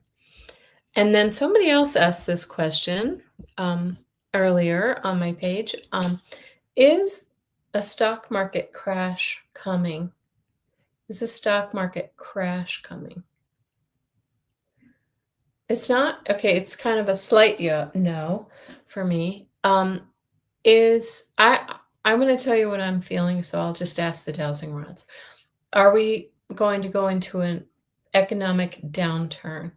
And then somebody else asked this question earlier on my page. Is a stock market crash coming? Is a stock market crash coming? It's not. Okay, it's kind of a slight no for me. I'm going to tell you what I'm feeling, so I'll just ask the Dowsing Rods. Are we going to go into an economic downturn?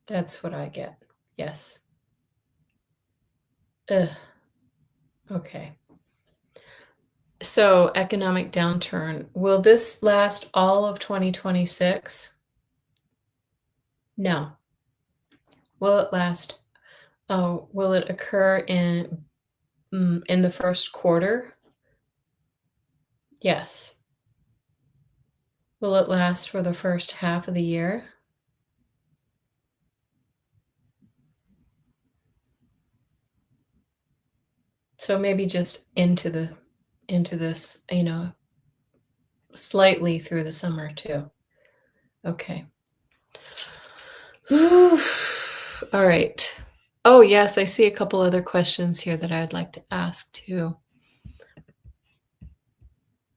That's what I get. Yes. Ugh. Okay. So, economic downturn. Will this last all of 2026? No. Will it last? Oh, will it occur in the first quarter? Yes. Will it last for the first half of the year? So maybe just into this, slightly through the summer too. Okay. Whew. All right. Oh, yes, I see a couple other questions here that I'd like to ask too.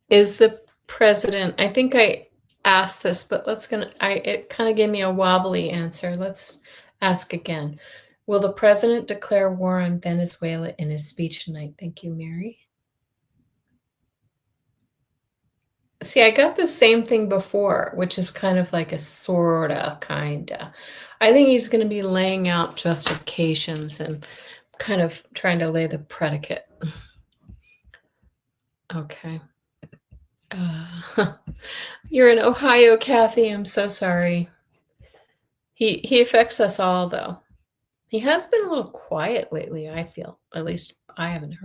Is the president, I think I asked this, but it kind of gave me a wobbly answer. Let's ask again. Will the president declare war on Venezuela in his speech tonight? Thank you, Mary. See, I got the same thing before, which is kind of like a sorta, kinda. I think he's gonna be laying out justifications and kind of trying to lay the predicate. Okay. You're in Ohio, Kathy. I'm so sorry. He affects us all, though. He has been a little quiet lately, I feel. At least I haven't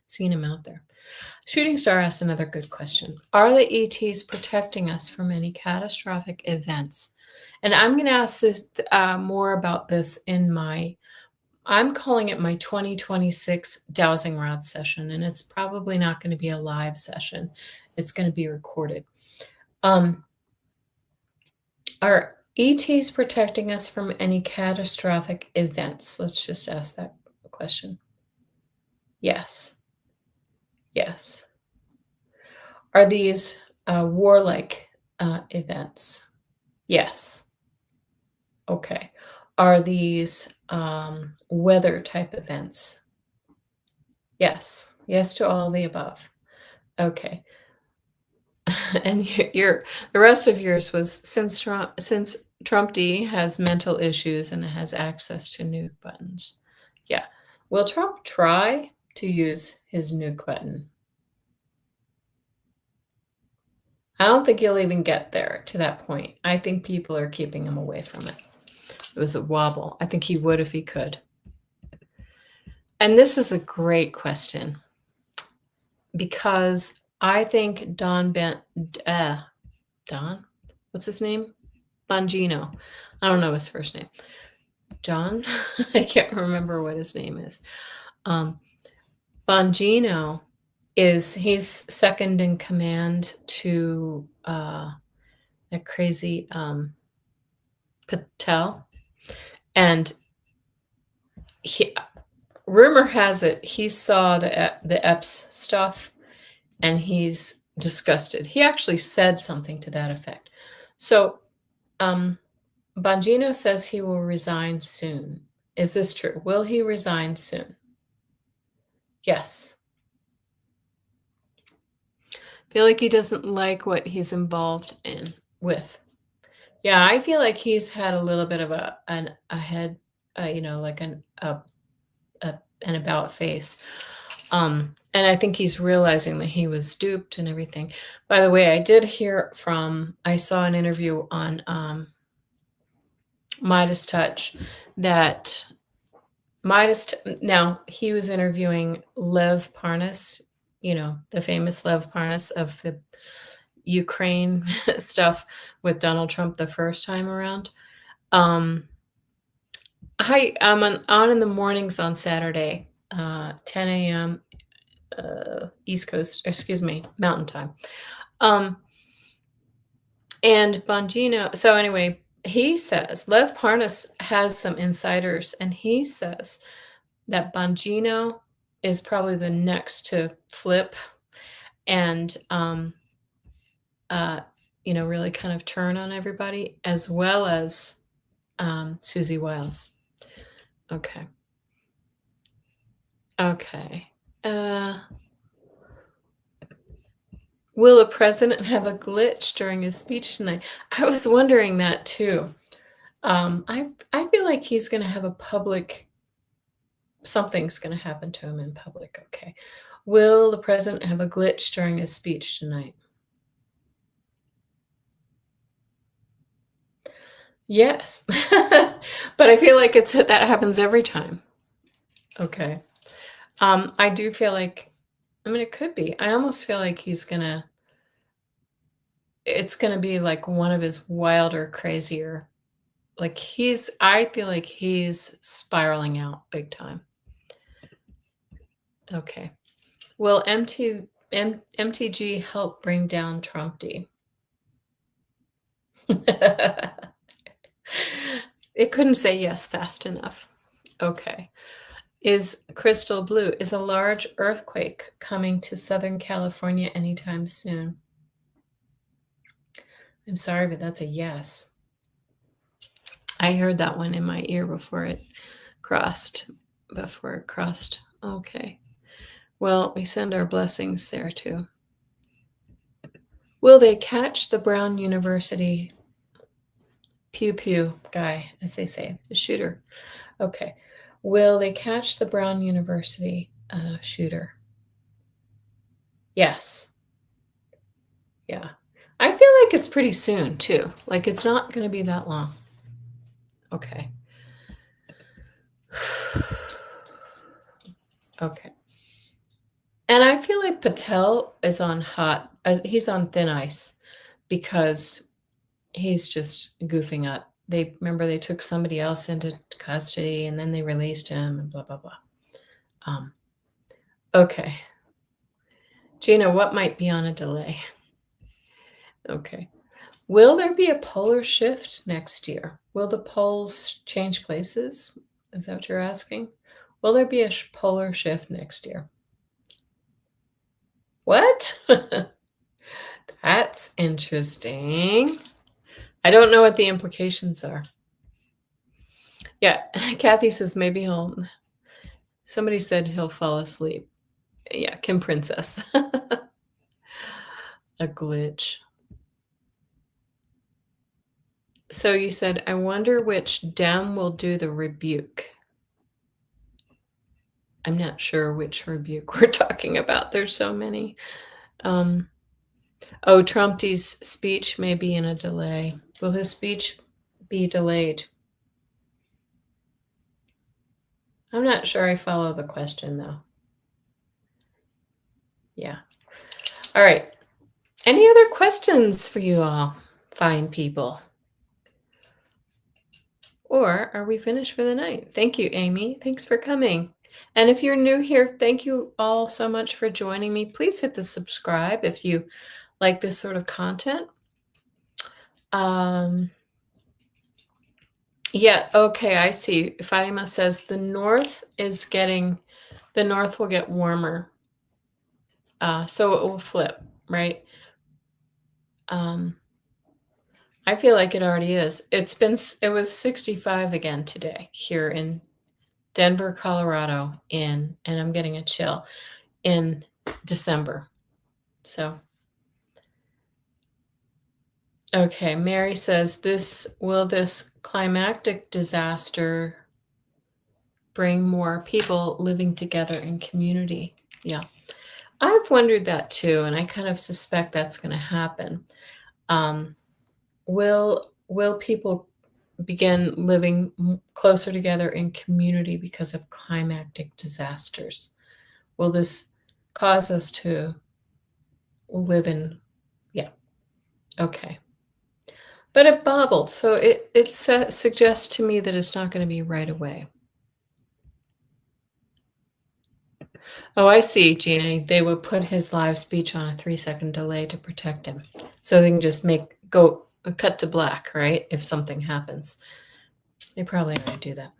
seen him out there. Shooting Star asked another good question. Are the ETs protecting us from any catastrophic events? And I'm going to ask this more about this I'm calling it my 2026 Dowsing Rods session, and it's probably not going to be a live session. It's going to be recorded. Are ETs protecting us from any catastrophic events? Let's just ask that question. Yes. Yes. Are these warlike events? Yes. Okay. Are these weather type events? Yes. Yes to all the above. Okay. And the rest of yours was since Trump D has mental issues and has access to nuke buttons. Yeah. Will Trump try to use his nuke button? I don't think he'll even get there to that point. I think people are keeping him away from it. It was a wobble. I think he would if he could. And this is a great question because I think Don, what's his name? Bongino. I don't know his first name. John? I can't remember what his name is. Bongino he's second in command to that crazy Patel. And rumor has it he saw the EPS stuff and he's disgusted. He actually said something to that effect. So Bongino says he will resign soon. Is this true? Will he resign soon? Yes. I feel like he doesn't like what he's involved with. Yeah, I feel like he's had a little bit of an about face. And I think he's realizing that he was duped and everything. By the way, I saw an interview on Midas Touch that now he was interviewing Lev Parnas, the famous Lev Parnas of the Ukraine stuff with Donald Trump the first time around. I'm on in the mornings on Saturday, 10 a.m. East Coast, excuse me, Mountain Time. And Bongino, so anyway, he says, Lev Parnas has some insiders, and he says that Bongino is probably the next to flip and, really kind of turn on everybody, as well as Susie Wiles. Okay. Will the president have a glitch during his speech tonight? I was wondering that too. I feel like he's gonna have a public something's gonna happen to him in public, okay. Will the president have a glitch during his speech tonight? Yes. But I feel like that happens every time. Okay. I do feel like I mean, it could be. I almost feel like it's gonna be like one of his wilder, crazier like I feel like he's spiraling out big time. Okay. Will MTG help bring down Trump D? It couldn't say yes fast enough. Okay. Is crystal blue? Is a large earthquake coming to Southern California anytime soon? I'm sorry, but that's a yes. I heard that one in my ear before it crossed. Okay. Well, we send our blessings there too. Will they catch the Brown University pew pew guy, as they say, the shooter? Okay. Will they catch the Brown University shooter? Yes. Yeah. I feel like it's pretty soon too. Like it's not going to be that long. Okay. Okay. And I feel like Patel is he's on thin ice because he's just goofing up. They took somebody else into custody and then they released him and blah blah blah. Okay. Gina, what might be on a delay? Okay. Will there be a polar shift next year? Will the poles change places? Is that what you're asking? Will there be a polar shift next year? What? That's interesting. I don't know what the implications are. Yeah, Kathy says maybe somebody said he'll fall asleep. Yeah, Kim Princess. A glitch. So you said, I wonder which Dem will do the rebuke. I'm not sure which rebuke we're talking about. There's so many. Trumpy's speech may be in a delay. Will his speech be delayed? I'm not sure I follow the question, though. Yeah. All right. Any other questions for you all, fine people? Or are we finished for the night? Thank you, Amy. Thanks for coming. And if you're new here, thank you all so much for joining me. Please hit the subscribe if you like this sort of content. Yeah, okay, I see. Fatima says the north will get warmer. So it will flip, right? I feel like it already is. It was 65 again today here in Denver, Colorado, and I'm getting a chill in December. So, okay, Mary says this climactic disaster bring more people living together in community? Yeah. I've wondered that too, and I kind of suspect that's going to happen. Will people begin living closer together in community because of climactic disasters? Will this cause us to live in? Yeah. Okay. But it bobbled, so it suggests to me that it's not going to be right away. Oh, I see, Gina. They would put his live speech on a 3-second delay to protect him. So they can just go cut to black, right? If something happens. They probably already do that.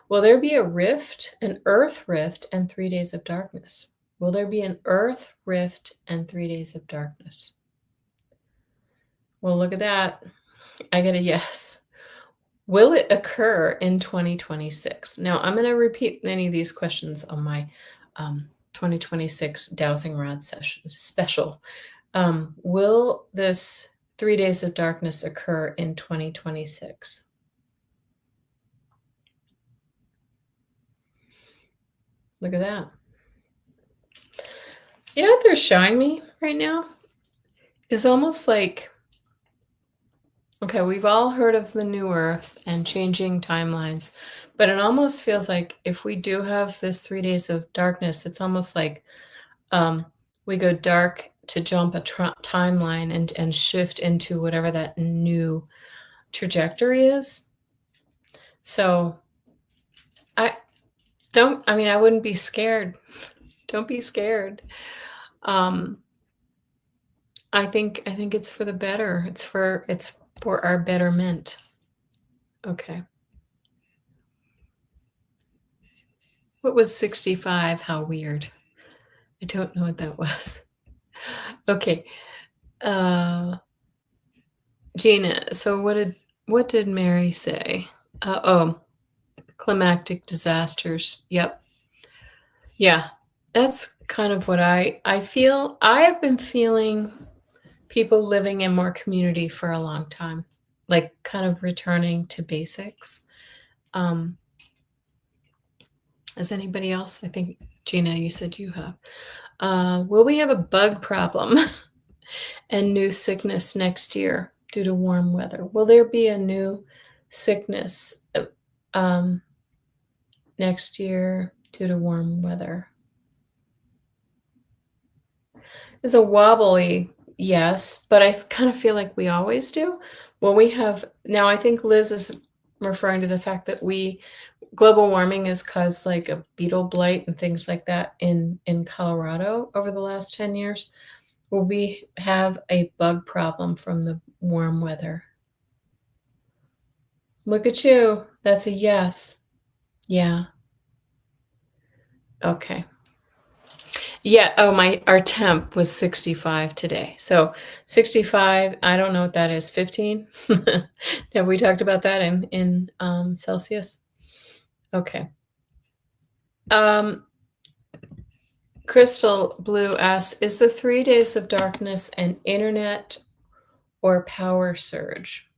Will there be an earth rift and 3 days of darkness? Will there be an earth rift and 3 days of darkness? Well, look at that. I get a yes. Will it occur in 2026? Now, I'm going to repeat many of these questions on my 2026 Dowsing Rods special. Will this 3 days of darkness occur in 2026? Look at that. You know what they're showing me right now? Is almost like, okay, we've all heard of the new Earth and changing timelines, but it almost feels like if we do have this 3 days of darkness, it's almost like um, we go dark to jump a timeline and shift into whatever that new trajectory is. So I I mean, I wouldn't be scared. Don't be scared. Um, I think it's for the better. It's for our betterment. Okay. What was 65? How weird. I don't know what that was. Okay. Uh Gina, so what did Mary say? Oh, climactic disasters. Yep. Yeah. That's kind of what I feel. I have been feeling people living in more community for a long time, like kind of returning to basics. Um, is anybody else? I think Gina, you said you have. Will we have a bug problem and new sickness next year due to warm weather? Will there be a new sickness um, next year due to warm weather? It's a wobbly yes, but I kind of feel like we always do. Well, we have now. I think Liz is referring to the fact that we global warming has caused like a beetle blight and things like that in Colorado over the last 10 years. Will we have a bug problem from the warm weather? Look at you. That's a yes. Yeah. Okay. Yeah. Oh, our temp was 65 today. So 65, I don't know what that is. 15? Have we talked about that in Celsius? Okay. Um, Crystal Blue asks, is the 3 days of darkness an internet or power surge?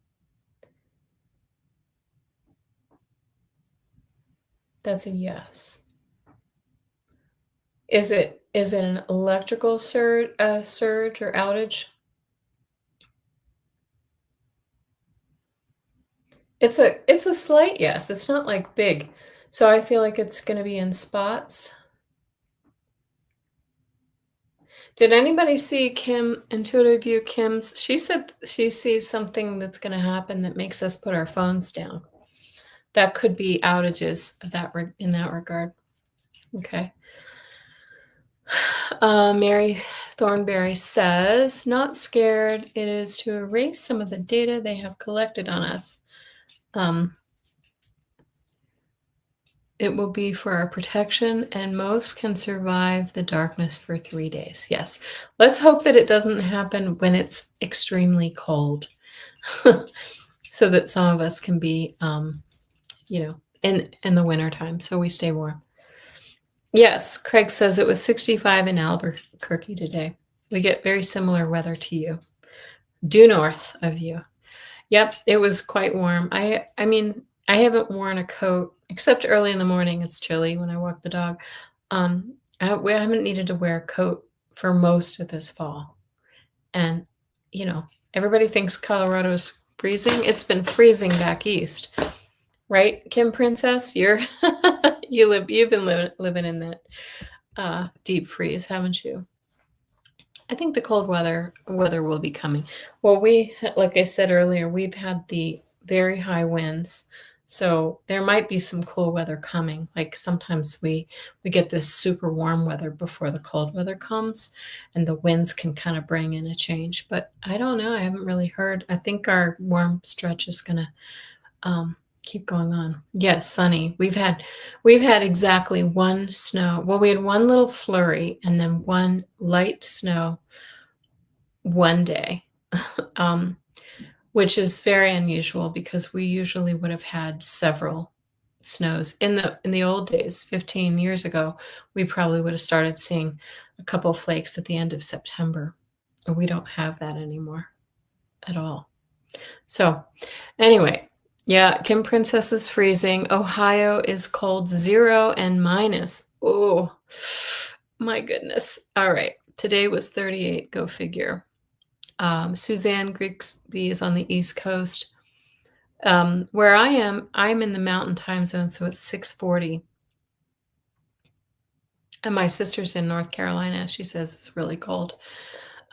That's a yes. Is it an electrical surge or outage? It's a slight yes. It's not like big. So I feel like it's going to be in spots. Did anybody see Kim Intuitive View Kim's? She said she sees something that's going to happen that makes us put our phones down. That could be outages of that in that regard. Okay. Mary Thornberry says, not scared. It is to erase some of the data they have collected on us. It will be for our protection, and most can survive the darkness for 3 days. Yes. Let's hope that it doesn't happen when it's extremely cold so that some of us can be, in the wintertime, so we stay warm. Yes, Craig says it was 65 in Albuquerque today. We get very similar weather to you, due north of you. Yep, it was quite warm. I mean, I haven't worn a coat except early in the morning. It's chilly when I walk the dog. We haven't needed to wear a coat for most of this fall. And everybody thinks Colorado's freezing. It's been freezing back east, right, Kim Princess? You've been living in that deep freeze, haven't you? I think the cold weather will be coming. Well, like I said earlier, we've had the very high winds, so there might be some cool weather coming. Like sometimes we get this super warm weather before the cold weather comes, and the winds can kind of bring in a change. But I don't know. I haven't really heard. I think our warm stretch is gonna keep going on. Yes, sunny. We've had exactly one snow. Well, we had one little flurry and then one light snow one day, um, which is very unusual because we usually would have had several snows in the old days. 15 years ago, we probably would have started seeing a couple flakes at the end of September. We don't have that anymore at all. So, anyway, Yeah, Kim Princess is freezing. Ohio is cold 0 and minus. Oh, my goodness. All right. Today was 38. Go figure. Suzanne Grigsby is on the East Coast. Where I am, I'm in the mountain time zone, so it's 6:40. And my sister's in North Carolina. She says it's really cold.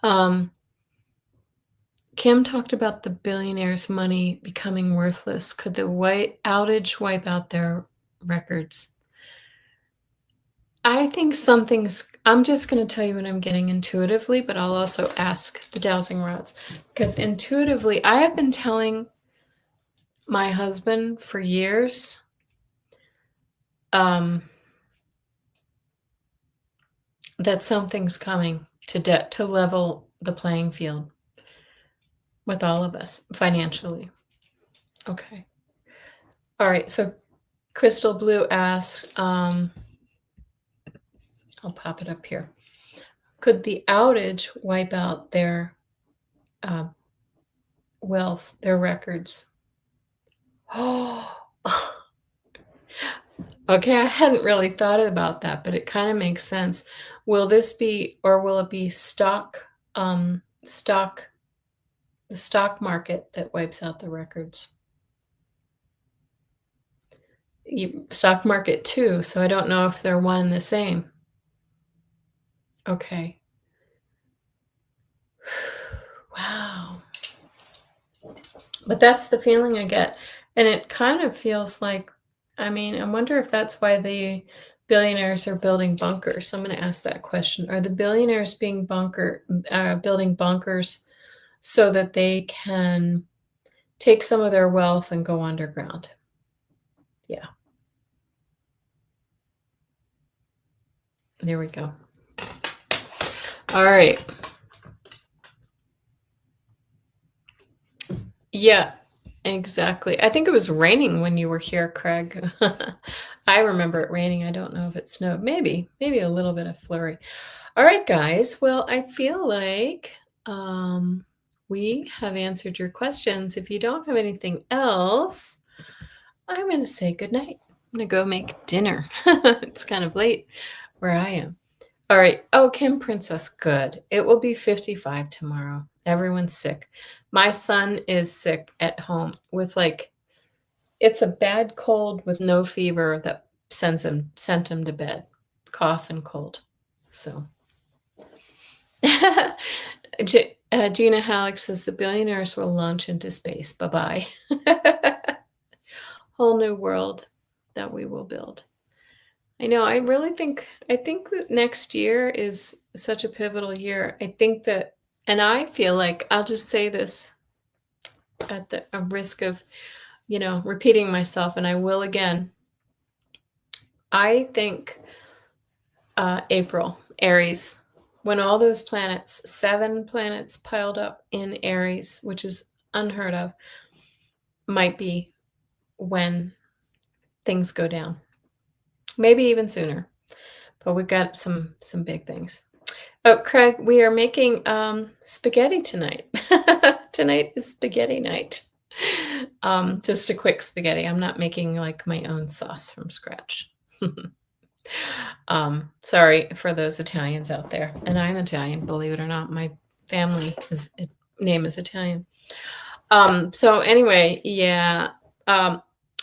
Um, Kim talked about the billionaires' money becoming worthless. Could the white outage wipe out their records? I think something's I'm just gonna tell you what I'm getting intuitively, but I'll also ask the Dowsing Rods, because intuitively, I have been telling my husband for years, um, that something's coming to level the playing field with all of us financially. Okay. All right, so Crystal Blue asks, I'll pop it up here. Could the outage wipe out their uh, wealth, their records? Oh, okay. I hadn't really thought about that, but it kind of makes sense. Will this be, or will it be stock, the stock market that wipes out the records? Stock market too. So I don't know if they're one and the same. Okay. Wow. But that's the feeling I get. And it kind of feels like, I mean, I wonder if that's why the billionaires are building bunkers. I'm going to ask that question. Are the billionaires building bunkers so that they can take some of their wealth and go underground? Yeah, there we go. All right. Yeah, exactly. I think it was raining when you were here, Craig. I remember it raining. I don't know if it snowed. Maybe a little bit of flurry. All right, guys. Well, I feel like we have answered your questions. If you don't have anything else, I'm going to say goodnight. I'm going to go make dinner. It's kind of late where I am. All right. Oh, Kim Princess, good. It will be 55 tomorrow. Everyone's sick. My son is sick at home with it's a bad cold with no fever that sent him to bed. Cough and cold. So Gina Halleck says the billionaires will launch into space. Bye-bye. Whole new world that we will build. I know. I think that next year is such a pivotal year. I think that, and I feel like I'll just say this at the a risk of, repeating myself, and I will again. I think April, Aries, when all those planets, 7 planets piled up in Aries, which is unheard of, might be when things go down. Maybe even sooner. But we've got some big things. Oh, Craig, we are making spaghetti tonight. Tonight is spaghetti night. Just a quick spaghetti. I'm not making like my own sauce from scratch. Sorry for those Italians out there. And I'm Italian, believe it or not. My family name is Italian. So anyway, yeah.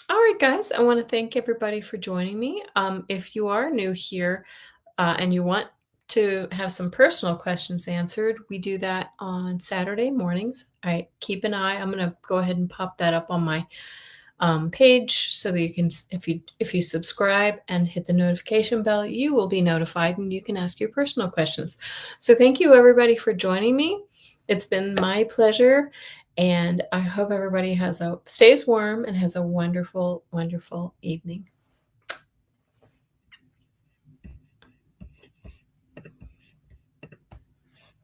All right, guys, I want to thank everybody for joining me. If you are new here and you want to have some personal questions answered, we do that on Saturday mornings. I keep an eye. I'm going to go ahead and pop that up on my page so that you can, if you subscribe and hit the notification bell, you will be notified and you can ask your personal questions. So thank you everybody for joining me. It's been my pleasure, and I hope everybody stays warm and has a wonderful, wonderful evening.